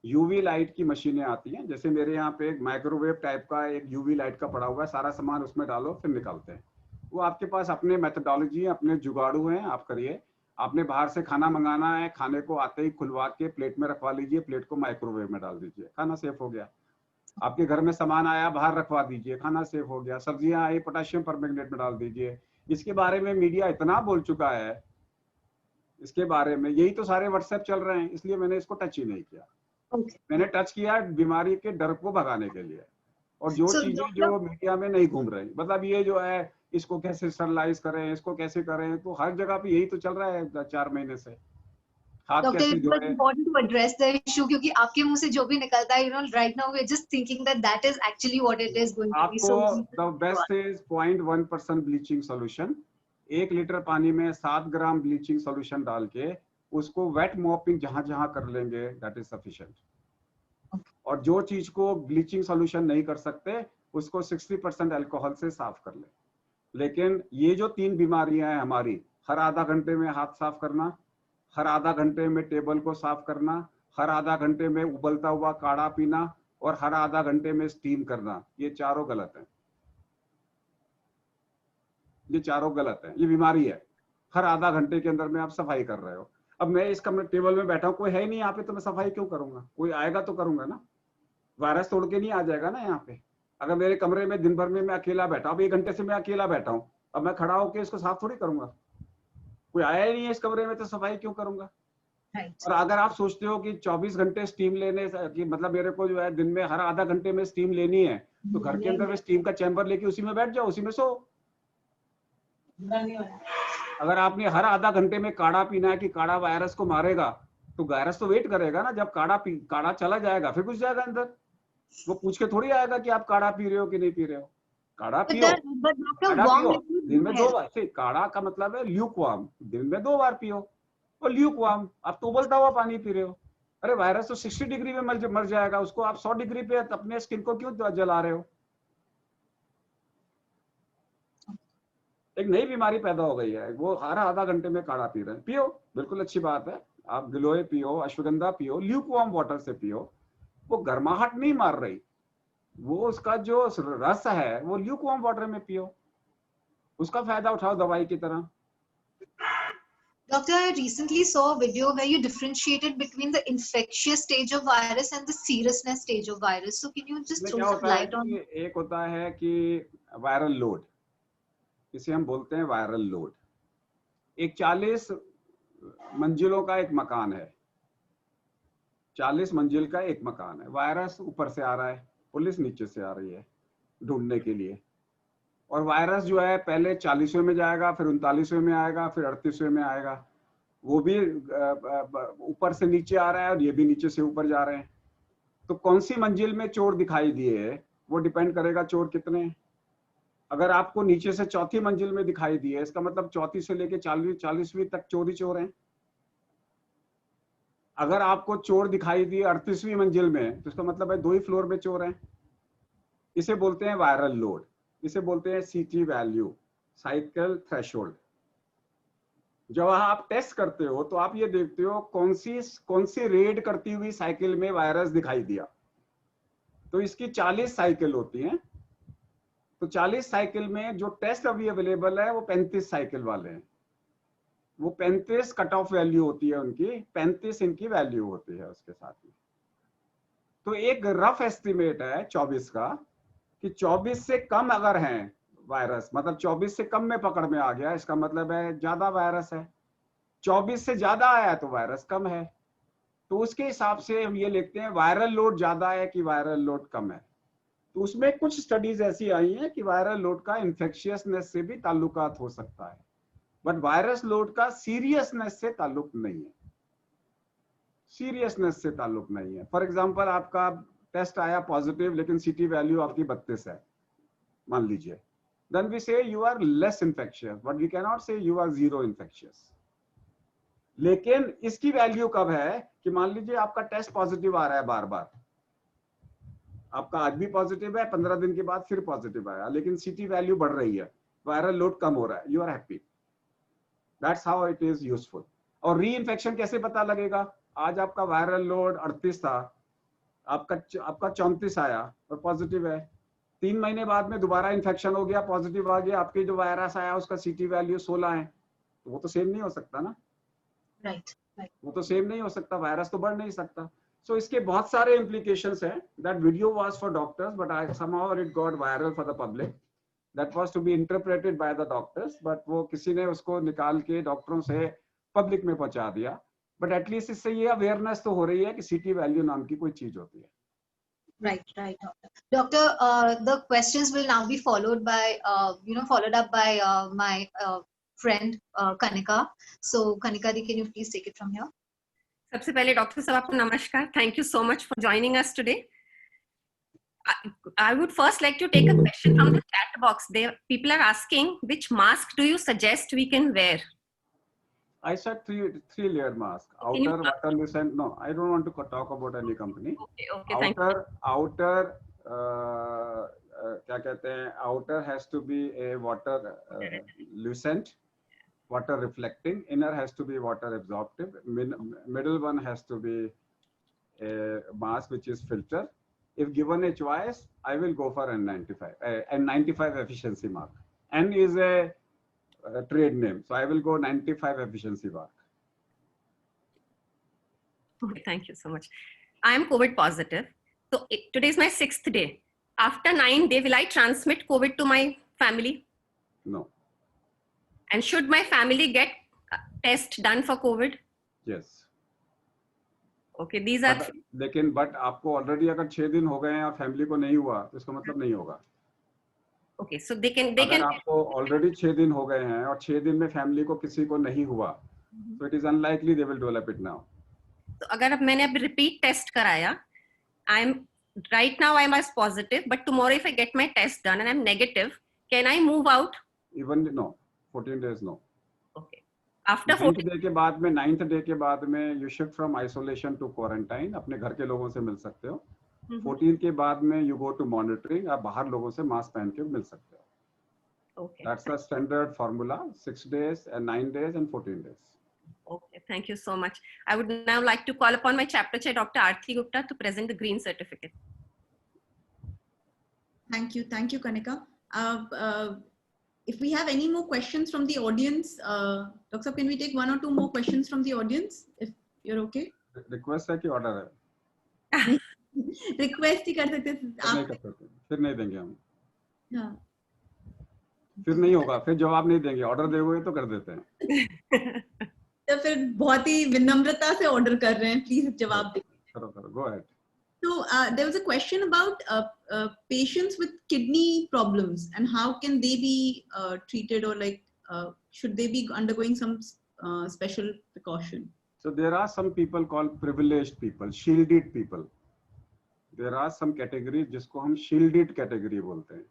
यूवी लाइट की मशीनें आती हैं, जैसे मेरे यहाँ पे एक माइक्रोवेव टाइप का एक यूवी लाइट का पड़ा हुआ है, सारा सामान उसमें डालो फिर निकालते हैं। वो आपके पास अपने मेथोडोलॉजी है, अपने जुगाड़ू हैं, आप करिए। आपने बाहर से खाना मंगाना है, खाने को आते ही खुलवा के प्लेट में रखवा लीजिए, प्लेट को माइक्रोवेव में डाल दीजिए, खाना सेफ हो गया। आपके घर में सामान आया, बाहर रखवा दीजिए, खाना सेफ हो गया। सब्जियां आई, पोटेशियम परमैंगनेट में डाल दीजिए। इसके बारे में मीडिया इतना बोल चुका है, इसके बारे में यही तो सारे व्हाट्सएप चल रहे हैं, इसलिए मैंने इसको टच ही नहीं किया। Okay. मैंने टच किया बीमारी के डर को भगाने के लिए, और जो So, चीजें doctor, जो मीडिया में नहीं घूम रही, मतलब ये जो है इसको कैसे स्टरलाइज करें, इसको कैसे करें, तो हर जगह पे यही तो चल रहा है 4 महीने से। हाथ Doctor, कैसे it जो was है, important to address the issue क्योंकि आपके मुंह से जो भी निकलता है, right now we're just thinking that that is actually what it is going to be. आपको So, the best is 0.1% bleaching solution. 1 litre पानी में 7 ग्राम ब्लीचिंग सोल्यूशन डाल के उसको वेट मॉपिंग जहां जहां कर लेंगे, दैट इज सफिशिएंट। और जो चीज को ब्लीचिंग सोल्यूशन नहीं कर सकते उसको 60% अल्कोहल से साफ कर ले। लेकिन ये जो 3 बीमारियां हैं हमारी, हर आधा घंटे में हाथ साफ करना, हर आधा घंटे में टेबल को साफ करना, हर आधा घंटे में उबलता हुआ काढ़ा पीना, और हर आधा घंटे में स्टीम करना, ये चारों गलत है। ये चारों गलत है, ये बीमारी है। हर आधा घंटे के अंदर में आप सफाई कर रहे हो। अब मैं इस कमरे टेबल में बैठा हूँ, कोई है ही नहीं यहाँ पे, तो मैं सफाई क्यों करूंगा? कोई आएगा तो करूंगा ना, वायरस तोड़ के नहीं आ जाएगा ना यहाँ पे। अगर मेरे कमरे में दिन भर में मैं अकेला बैठा, अब 1 घंटे से मैं अकेला बैठा हूँ, अब मैं खड़ा होकर इसको साफ थोड़ी करूंगा। कोई आया ही नहीं है इस कमरे में, तो सफाई क्यों करूंगा? right. और अगर आप सोचते हो कि 24 घंटे स्टीम लेने कि मतलब मेरे को जो है दिन में हर आधा घंटे में स्टीम लेनी है, तो घर के अंदर में स्टीम का चैम्बर लेके उसी में बैठ जाओ, उसी में सो। अगर आपने हर आधा घंटे में काढ़ा पीना है कि काढ़ा वायरस को मारेगा, तो वायरस तो वेट करेगा ना, जब काढ़ा चला जाएगा फिर घुस जाएगा अंदर। वो पूछ के थोड़ी आएगा कि आप काढ़ा पी रहे हो कि नहीं पी रहे हो। काढ़ा But, पियो, but doctor, काढ़ा warm पियो liquid दिन में है। 2 बार। see, काढ़ा का मतलब है ल्यूक वार्म, दिन में 2 बार पियो। और ल्यूक वार्म, आप तो उबलता हुआ पानी पी रहे हो। अरे वायरस तो 60 डिग्री में मर जाएगा, उसको आप 100 डिग्री पे अपने स्किन को क्यों जला रहे हो? एक नई बीमारी पैदा हो गई है, वो हर आधा घंटे में काढ़ा पी रहे हैं। पियो, बिल्कुल अच्छी बात है, आप गिलोय पियो, अश्वगंधा पियो, ल्यूक वार्म वाटर से पियो। वो गर्माहट नहीं मार रही, वो उसका जो रस है वो ल्यूक वार्म वाटर में पियो, उसका फायदा उठाओ दवाई की तरह। Doctor, I recently saw a video where you differentiated between the infectious stage of virus and the seriousness stage of virus. So can you just इसमें throw क्या some होता है light on? कि एक होता है कि वायरल लोड, इसे हम बोलते हैं वायरल लोड। एक 40 मंजिलों का एक मकान है, 40 मंजिल का एक मकान है, वायरस ऊपर से आ रहा है, पुलिस नीचे से आ रही है ढूंढने के लिए। और वायरस जो है पहले 40वें में जाएगा, फिर 39वें में आएगा, फिर 38वें में आएगा। वो भी ऊपर से नीचे आ रहा है और ये भी नीचे से ऊपर जा रहे हैं। तो कौन सी मंजिल में चोर दिखाई दिए वो डिपेंड करेगा चोर कितने हैं। अगर आपको नीचे से 4थी मंजिल में दिखाई दिए, इसका मतलब 34 से लेके 40वीं तक चोर ही चोर हैं। अगर आपको चोर दिखाई दिए 38वीं मंजिल में, तो इसका मतलब है 2 ही फ्लोर में चोर हैं। इसे बोलते हैं वायरल लोड, इसे बोलते हैं सीटी वैल्यू, साइकिल थ्रेशोल्ड। जब आप टेस्ट करते हो तो आप ये देखते हो कौन सी रेड करती हुई साइकिल में वायरस दिखाई दिया। तो इसकी 40 साइकिल होती हैं, तो 40 साइकिल में जो टेस्ट अभी अवेलेबल है वो 35 साइकिल वाले हैं। वो 35 कट ऑफ वैल्यू होती है उनकी, 35 इनकी वैल्यू होती है उसके साथ में। तो एक रफ एस्टिमेट है 24 का, कि 24 से कम अगर हैं वायरस, मतलब 24 से कम में पकड़ में आ गया, इसका मतलब है ज्यादा वायरस है। 24 से ज्यादा आया तो वायरस कम है। तो उसके हिसाब से हम ये लिखते हैं वायरल लोड ज्यादा है कि वायरल लोड कम है। तो उसमें कुछ स्टडीज ऐसी आई हैं कि वायरल लोड का इन्फेक्शियसनेस से भी ताल्लुकात हो सकता है, बट वायरस लोड का सीरियसनेस से ताल्लुक नहीं है, सीरियसनेस से ताल्लुक नहीं है। फॉर एग्जांपल आपका टेस्ट आया पॉजिटिव लेकिन सीटी वैल्यू आपकी 32 है, मान लीजिए, then we say you are less infectious, but we can not say you are zero infectious. लेकिन इसकी वैल्यू कब है कि मान लीजिए आपका टेस्ट पॉजिटिव आ रहा है बार बार, आपका आज भी पॉजिटिव है, 15 दिन के बाद फिर पॉजिटिव आया, लेकिन सीटी वैल्यू बढ़ रही है, वायरल लोड कम हो रहा है, you are happy, that's how it is useful. और री इन्फेक्शन कैसे पता लगेगा? आज आपका वायरल लोड 38 था, आपका 34 आया और पॉजिटिव है, 3 महीने बाद में दोबारा इन्फेक्शन हो गया, पॉजिटिव आ गया, आपके जो वायरस आया उसका सीटी वैल्यू 16 है, तो वो तो सेम नहीं हो सकता ना। राइट, वो तो सेम नहीं हो सकता, वायरस तो बढ़ नहीं सकता। सो इसके बहुत सारे इम्प्लीकेशंस हैं। That video was for doctors but I somehow it got viral for the public. That was to be interpreted by the doctors, but वो किसी ने उसको निकाल के डॉक्टरों से पब्लिक में पहुंचा दिया। बट एटलीस्ट इससे ये अवेयरनेस तो हो रही है कि सीटी वैल्यू नाम की कोई चीज होती है। right, doctor. The questions will now be followed by followed up by my friend Kanika. So Kanika di, can you please take it from here? सबसे पहले डॉक्टर साहब आपको नमस्कार, thank you so much for joining us today. I would first like to take a question from the chat box. There, people are asking, which mask do you suggest we can wear? I said three layer mask. Outer, water lucent. No, I don't want to talk about any company. Okay, thank you. Outer, क्या कहते हैं? Outer has to be a water lucent, water reflecting. Inner has to be water absorptive. Middle one has to be a mask which is filter. If given a choice, I will go for N95. N95 efficiency mark. N is a trade name, so I will go 95 efficiency mark. Okay, thank you so much. I am COVID positive. So today is my 6th day. After 9 days, will I transmit COVID to my family? No. And should my family get test done for COVID? Yes. Okay, these are. लेकिन but आपको already अगर 6 दिन हो गए हैं और family को नहीं हुआ तो इसका मतलब नहीं होगा. Okay, so they can. अगर आपको already 6 दिन हो गए हैं और 6 दिन में फैमिली को किसी को नहीं हुआ, so it is unlikely they will develop it now. तो अगर अब मैंने अब repeat test कराया, right now I am as positive, but tomorrow if I get my test done and I'm negative, can I move out? Even no, 14 days no. Okay. After 14 day के बाद में 9th day के बाद में you shift from isolation to quarantine. अपने घर के लोगों से मिल सकते हो. 14 के बाद में you go to monitoring. आप बाहर लोगों से मास्क पहन के मिल सकते हो. Okay. That's the standard formula. 6 days and 9 days and 14 days. Okay, thank you so much. I would now like to call upon my chapter chair, Dr. Aarti Gupta, to present the green certificate. Thank you, Kanika. If we have any more questions from the audience, Dr. can we take 1 or 2 more questions from the audience, if you're okay? Request है कि order है? Request ही कर सकते हैं आप? नहीं कर सकते, फिर नहीं देंगे हम. हाँ. फिर नहीं होगा, फिर जवाब नहीं देंगे. ऑर्डर दोगे तो कर देते हैं. तो फिर बहुत ही विनम्रता से ऑर्डर कर रहे हैं, प्लीज जवाब दीजिए. करो, go ahead. So there was a question about patients with kidney problems and how can they be treated, or like should they be undergoing some special precaution? So there are some people called privileged people, shielded people. There are some categories जिसको हम shielded category बोलते हैं.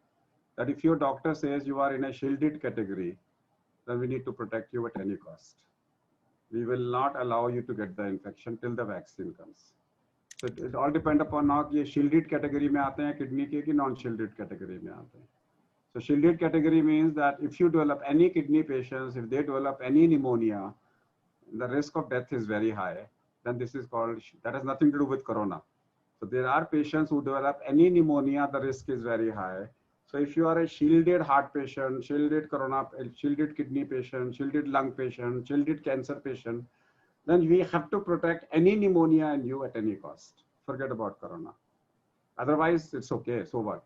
That if your doctor says you are in a shielded category, then we need to protect you at any cost. We will not allow you to get the infection till the vaccine comes. So it all depend upon now कि ये shielded category में आते हैं kidney के कि non-shielded category में आते हैं. So shielded category means that if you develop any kidney patients, if they develop any pneumonia, the risk of death is very high. Then this is called, that has nothing to do with corona. So there are patients who develop any pneumonia, the risk is very high. So if you are a shielded heart patient, shielded corona, shielded kidney patient, shielded lung patient, shielded cancer patient, then we have to protect any pneumonia in you at any cost. Forget about corona. Otherwise, it's okay. So what?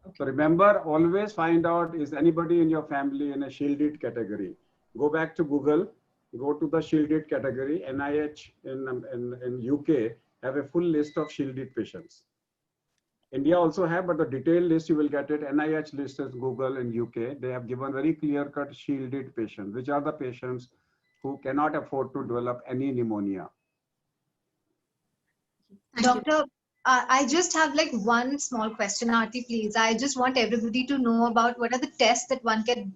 Okay. So remember, always find out, is anybody in your family in a shielded category? Go back to Google, go to the shielded category. NIH in UK have a full list of shielded patients. India also have, but the detailed list you will get it. NIH list is Google in UK. They have given very clear-cut shielded patients, which are the patients who cannot afford to develop any pneumonia. Doctor, I just have like one small question, Aarti, please. I just want everybody to know about what are the tests that one can,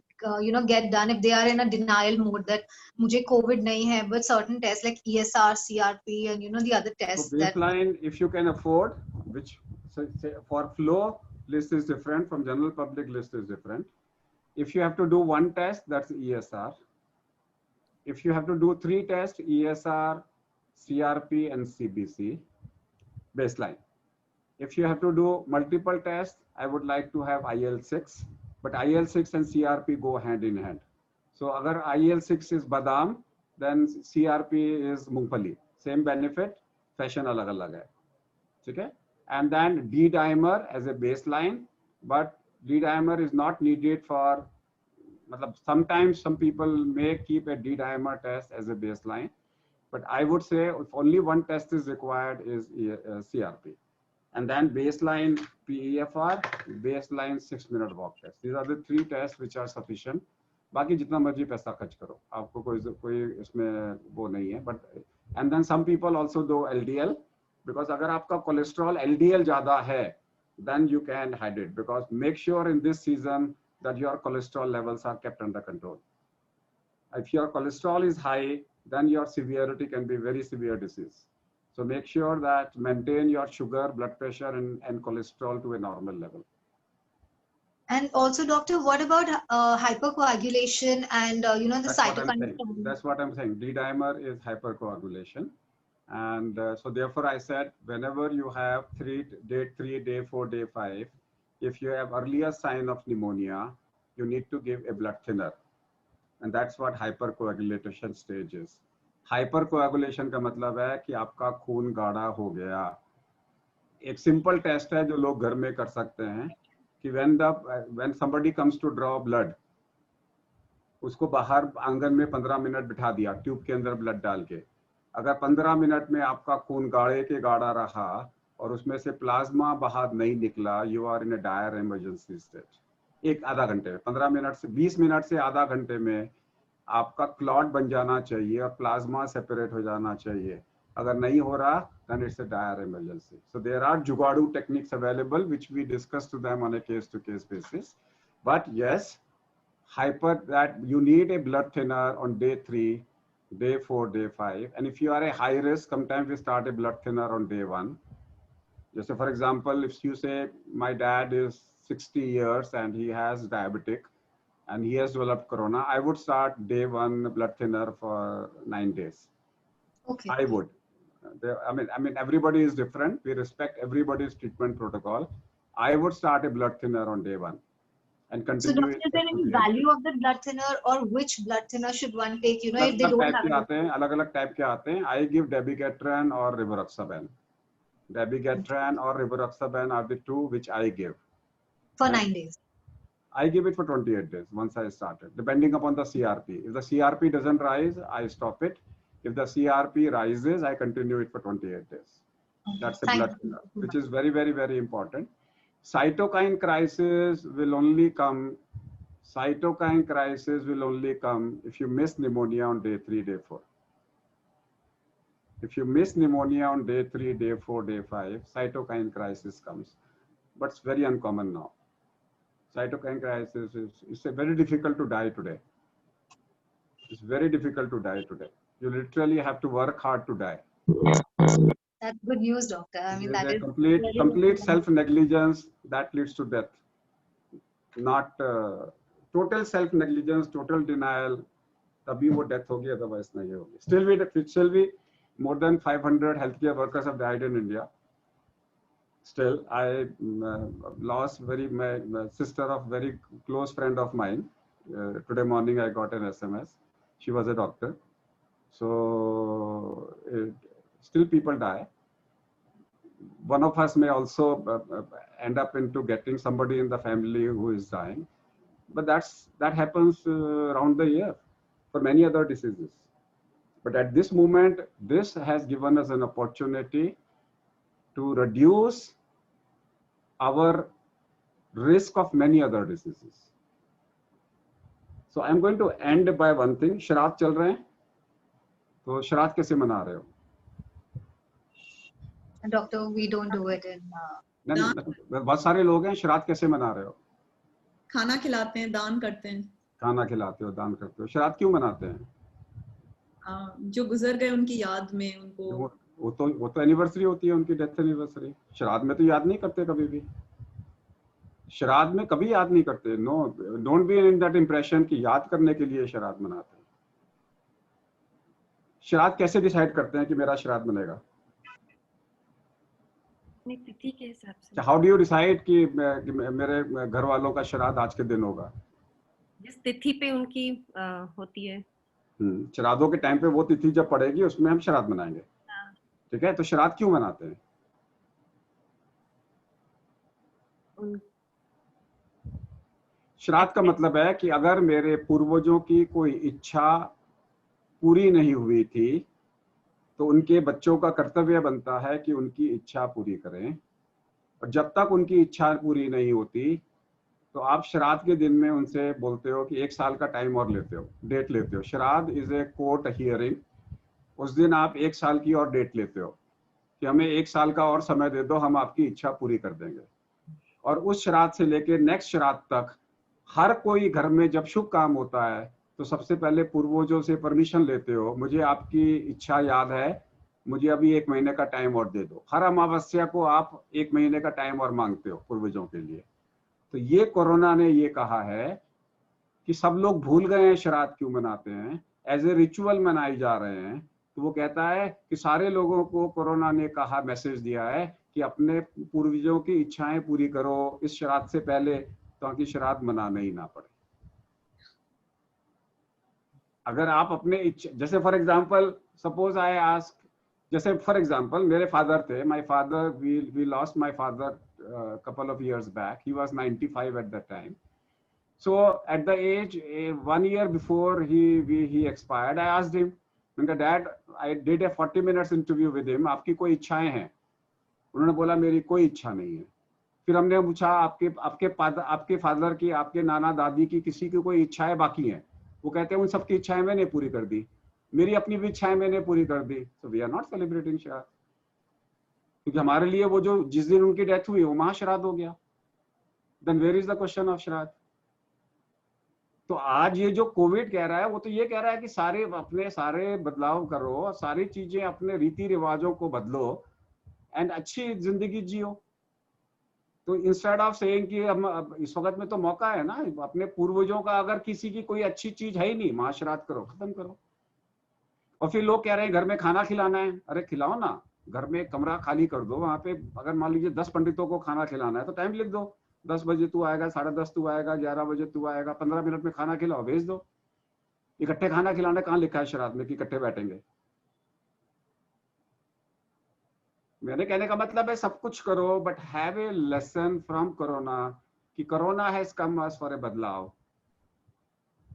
get done if they are in a denial mode that mujhe COVID nahi hai, but certain tests like ESR, CRP, and the other tests. So baseline, if you can afford, which for flow list is different, from general public list is different. If you have to do one test, that's ESR. If you have to do 3 tests, ESR, CRP, and CBC. baseline. If you have to do multiple tests, I would like to have IL-6, but IL-6 and CRP go hand in hand. So agar IL-6 is badam, then CRP is mungfali. Same benefit, fashion alag alag hai. Okay? And then D-dimer as a baseline, but D-dimer is not needed for, sometimes some people may keep a D-dimer test as a baseline, but I would say if only one test is required is CRP. And then baseline PEFR, baseline 6-minute walk test. These are the 3 tests which are sufficient. बाकी जितना मर्जी पैसा खर्च करो, आपको कोई इसमें वो नहीं है. But and then some people also do LDL, because अगर आपका कोलेस्ट्रॉल LDL ज़्यादा है, then you can hide it, because make sure in this season that your cholesterol levels are kept under control. If your cholesterol is high, then your severity can be very severe disease. So make sure that maintain your sugar, blood pressure, and cholesterol to a normal level. And also, doctor, what about hypercoagulation and the cytokine? That's what I'm saying. D-dimer is hypercoagulation, and so therefore I said whenever you have day 3, day 4, day 5, if you have earlier sign of pneumonia, you need to give a blood thinner, and that's what hypercoagulation stage is. Hypercoagulation का मतलब है कि आपका खून गाढ़ा हो गया. एक सिंपल टेस्ट है जो लोग घर में कर सकते हैं कि when somebody comes to draw blood, उसको बाहर आंगन में 15 मिनट बिठा दिया ट्यूब के अंदर ब्लड डाल के. अगर 15 मिनट में आपका खून गाढ़े के गाढ़ा रहा और उसमें से प्लाज्मा बाहर नहीं निकला, you are in a dire emergency state. एक आधा घंटे, 15 मिनट से 20 मिनट से आधा घंटे में आपका क्लॉट बन जाना चाहिए और प्लाज्मा सेपरेट हो जाना चाहिए. अगर नहीं हो रहा, then it's a dire emergency. So there are जुगाड़ू techniques available which we discuss to them on a case-to-case basis. But yes, that you need a blood thinner on day 3, day 4, day 5. And if you are a high risk, sometimes we start a blood thinner on day 1. Just for example, if you say my dad is 60 years and he has diabetic and he has developed corona, I would start day 1 blood thinner for 9 days. Okay. I would. I mean, everybody is different. We respect everybody's treatment protocol. I would start a blood thinner on day 1 and continue. So, doctor, is there any value of the blood thinner, or which blood thinner should one take? If they don't have. अलग-अलग type के आते हैं. I give dabigatran or rivaroxaban. Dabigatran or rivaroxaban are the 2 which I give. For 9 days. I give it for 28 days once I started, depending upon the CRP. If the CRP doesn't rise, I stop it. If the CRP rises, I continue it for 28 days. That's a blood thinner, which is very, very, very important. Cytokine crisis will only come. Cytokine crisis will only come if you miss pneumonia on day 3, day 4. If you miss pneumonia on day 3, day 4, day 5, cytokine crisis comes. But it's very uncommon now. Cytokine crisis is very difficult to die today. It's very difficult to die today. You literally have to work hard to die. That's good news, doctor. I mean, that is complete self-negligence that leads to death. Not total self-negligence, total denial. तभी वो death होगी, otherwise नहीं होगी. Still we more than 500 healthcare workers have died in India. Still, I lost my sister of very close friend of mine. Today morning I got an SMS. She was a doctor. So still people die. One of us may also end up into getting somebody in the family who is dying. But that happens around the year for many other diseases. But at this moment, this has given us an opportunity to reduce our risk of many other diseases. So I'm going to end by one thing. शराब चल रहे हैं, तो शराब कैसे मना रहे हो? Doctor, we don't do it in. बहुत सारे लोग हैं, शराब कैसे मना रहे हो? खाना खिलाते हैं, दान करते हैं. खाना खिलाते हो, दान करते हो. शराब क्यों मनाते हैं? जो गुजर गए उनकी याद में उनको. वो तो एनिवर्सरी होती है उनकी, डेथ एनिवर्सरी. शराब में तो याद नहीं करते कभी भी. शराब में कभी याद नहीं करते. No, don't be in that impression कि याद करने के लिए शराब मनाते हैं. शराब कैसे डिसाइड करते हैं कि मेरा शराब बनेगा? अपनी तिथि के हिसाब से। हाउ डू यू डिसाइड कि मेरे घर वालों का श्राद्ध आज के दिन होगा? जिस तिथि पे उनकी होती है। श्राद्धों के टाइम पे वो तिथि जब पड़ेगी उसमें हम श्राद्ध मनाएंगे। हाँ। ठीक है, तो श्राद्ध क्यों मनाते हैं? श्राद्ध का मतलब है कि अगर मेरे पूर्वजों की कोई इच्छा पूरी नहीं हुई थी तो उनके बच्चों का कर्तव्य बनता है कि उनकी इच्छा पूरी करें, और जब तक उनकी इच्छा पूरी नहीं होती तो आप श्राद्ध के दिन में उनसे बोलते हो कि 1 साल का टाइम और लेते हो, डेट लेते हो। श्राद्ध इज ए कोर्ट हियरिंग। उस दिन आप 1 साल की और डेट लेते हो कि हमें 1 साल का और समय दे दो, हम आपकी इच्छा पूरी कर देंगे। और उस श्राद्ध से लेके नेक्स्ट श्राद्ध तक हर कोई घर में जब शुभ काम होता है तो सबसे पहले पूर्वजों से परमिशन लेते हो, मुझे आपकी इच्छा याद है, मुझे अभी 1 महीने का टाइम और दे दो। हर अमावस्या को आप 1 महीने का टाइम और मांगते हो पूर्वजों के लिए। तो ये कोरोना ने ये कहा है कि सब लोग भूल गए हैं श्राद्ध क्यों मनाते हैं, एज ए रिचुअल मनाए जा रहे हैं। तो वो कहता है कि सारे लोगों को कोरोना ने कहा, मैसेज दिया है कि अपने पूर्वजों की इच्छाएं पूरी करो इस श्राद्ध से पहले, ताकि श्राद्ध मनाना ही ना पड़े। अगर आप अपने इच्छा, जैसे for example suppose I ask, जैसे फॉर एग्जांपल मेरे फादर थे, my father, we lost my father couple of years back. He was 95 at that time. So at the age 1 year before he expired, I asked him, Dad, I did a 40 minutes interview with him. आपकी कोई इच्छाएं हैं? उन्होंने बोला मेरी कोई इच्छा नहीं है। फिर हमने पूछा आपके फादर की, आपके नाना दादी की, किसी की कोई इच्छाएं बाकी हैं? वो कहते हैं उन सबकी इच्छाएं मैंने पूरी कर दी, मेरी अपनी भी इच्छाएं मैंने पूरी कर दी। So we are not celebrating Shraddh, क्योंकि हमारे लिए वो जो जिस दिन उनकी डेथ हुई वो महाश्राद्ध हो गया। Then where is the question of shraddha? तो आज ये जो कोविड कह रहा है वो तो ये कह रहा है कि सारे बदलाव करो, सारी चीजें अपने रीति रिवाजों को बदलो एंड अच्छी जिंदगी जियो। तो इंस्टेड ऑफ सेइंग कि हम इस वक्त में तो मौका है ना, अपने पूर्वजों का अगर किसी की कोई अच्छी चीज है ही नहीं, महाश्राद्ध करो, खत्म करो। और फिर लोग कह रहे हैं घर में खाना खिलाना है, अरे खिलाओ ना, घर में एक कमरा खाली कर दो, वहां पे अगर मान लीजिए 10 पंडितों को खाना खिलाना है तो टाइम लिख दो, 10 बजे तू आएगा, 10:30 तू आएगा, 11 बजे तू आएगा, 15 मिनट में खाना खिलाओ, भेज दो। इकट्ठे खाना खिलाना कहाँ लिखा है श्राद्ध में कि इकट्ठे बैठेंगे? मेरे कहने का मतलब है सब कुछ करो, but have a lesson from corona कि corona has come us for a बदलाव,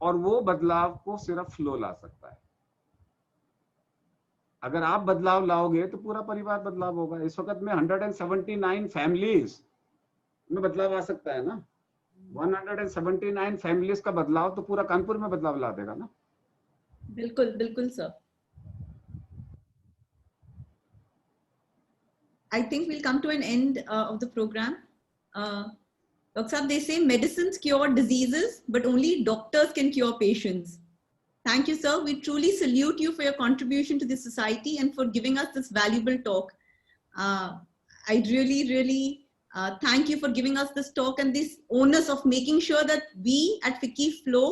और वो बदलाव को सिर्फ फ्लो ला सकता है। अगर आप बदलाव लाओगे तो पूरा परिवार बदलाव होगा। इस वक्त में 179 फैमिलीज में बदलाव आ सकता है ना। 179 फैमिलीज का बदलाव तो पूरा कानपुर में बदलाव ला देगा ना। बिल्कुल बिल्कुल sir. I think we'll come to an end of the program. Dr. Saab, they say medicines cure diseases, but only doctors can cure patients. Thank you, sir. We truly salute you for your contribution to the society and for giving us this valuable talk. I really thank you for giving us this talk and this onus of making sure that we at FICCI Flow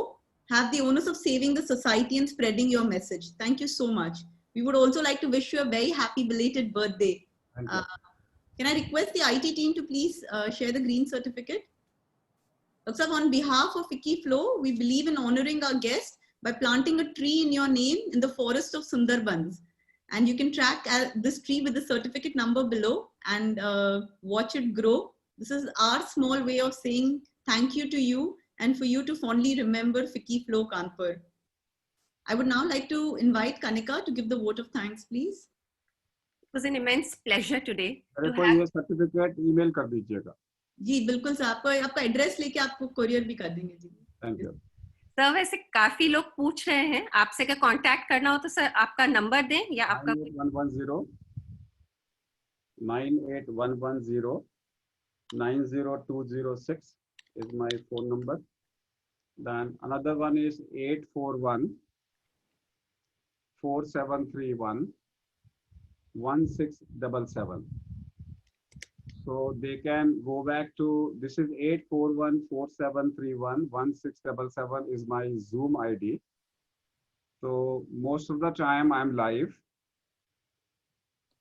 have the onus of saving the society and spreading your message. Thank you so much. We would also like to wish you a very happy belated birthday. Can I request the IT team to please share the green certificate? Dr. On behalf of FICCI Flow, we believe in honoring our guests by planting a tree in your name in the forest of Sundarbans. And you can track this tree with the certificate number below and watch it grow. This is our small way of saying thank you to you and for you to fondly remember FICCI Flow Kanpur. I would now like to invite Kanika to give the vote of thanks, please. It was an immense pleasure today. ये certificate email कर दीजिएगा। जी बिल्कुल sir, आपका address लेके आपको courier भी कर देंगे जी। Thank you sir. वैसे काफी लोग पूछ रहे हैं आपसे का कांटेक्ट करना हो तो सर आपका नंबर दें या आपका 9811090206 is my phone number. Then another one is 841-4731-1677. So they can go back to, this is 841-4731-1677 is my Zoom ID. So most of the time I'm live.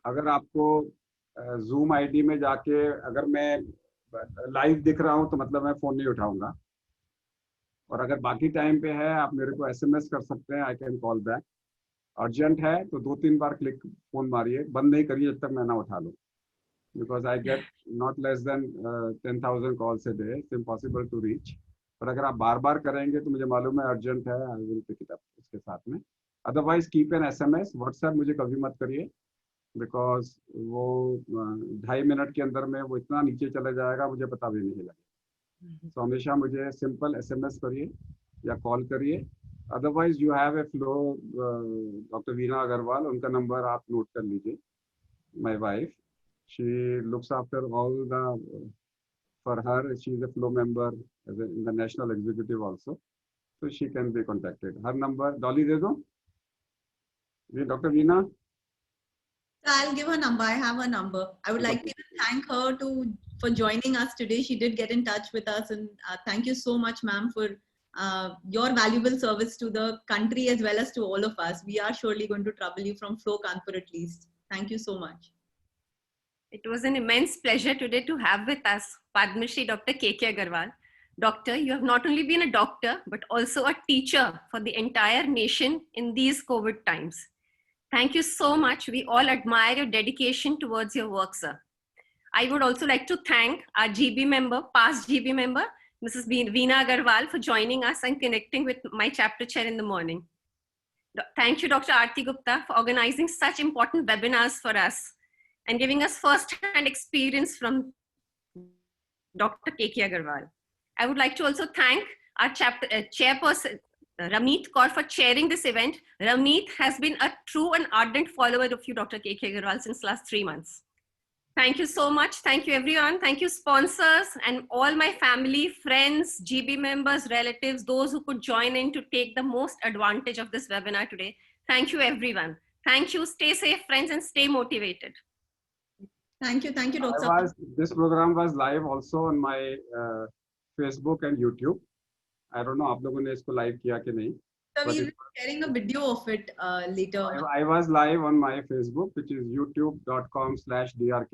अगर आपको जूम आईडी में जाके अगर मैं लाइव दिख रहा हूँ तो मतलब मैं फ़ोन नहीं उठाऊंगा, और अगर बाकी टाइम पे है आप मेरे को एसएमएस कर सकते हैं, I can call back. Urgent है तो 2-3 बार क्लिक फ़ोन मारिए, बंद नहीं करिए जब तक मैं ना उठा लूँ, because I get not less than 10,000 calls a day, it's impossible to reach. पर अगर आप बार बार करेंगे तो मुझे मालूम है अर्जेंट है, I will pick it up उसके साथ में। Otherwise keep an SMS, WhatsApp मुझे कभी मत करिए, बिकॉज वो 2.5 मिनट के अंदर में वो इतना नीचे चले जाएगा मुझे पता भी नहीं लगेगा। तो हमेशा मुझे सिंपल एसएमएस करिए या कॉल करिए। Otherwise you have a flow, doctor Veena Agarwal, उनका नंबर आप नोट कर लीजिए। My wife, she looks after all the, for her she is a flow member in the national executive also, so she can be contacted. Her number dolly de do, Dr. Veena. So I'll give her number. I have her number. I would like to thank her for joining us today. She did get in touch with us, and thank you so much, ma'am, for your valuable service to the country as well as to all of us. We are surely going to trouble you from Flow Kanpur at least. Thank you so much. It was an immense pleasure today to have with us Padma Shri Dr. K.K. Agarwal. Doctor, you have not only been a doctor, but also a teacher for the entire nation in these COVID times. Thank you so much. We all admire your dedication towards your work, sir. I would also like to thank our GB member, past GB member, Mrs. Veena Agarwal, for joining us and connecting with my chapter chair in the morning. Thank you, Dr. Aarti Gupta, for organizing such important webinars for us and giving us first-hand experience from Dr. K.K. Agarwal. I would like to also thank our chairperson, Ramneet Kaur, for chairing this event. Ramneet has been a true and ardent follower of you, Dr. K.K. Agarwal, since last 3 months. Thank you so much. Thank you, everyone. Thank you, sponsors, and all my family, friends, GB members, relatives, those who could join in to take the most advantage of this webinar today. Thank you, everyone. Thank you. Stay safe, friends, and stay motivated. Thank you, Dr. This program was live also on my Facebook and YouTube. I don't know आप लोगों ने इसको live किया कि नहीं. So we will be sharing a video of it later. I was live on my Facebook, which is youtube.com/drk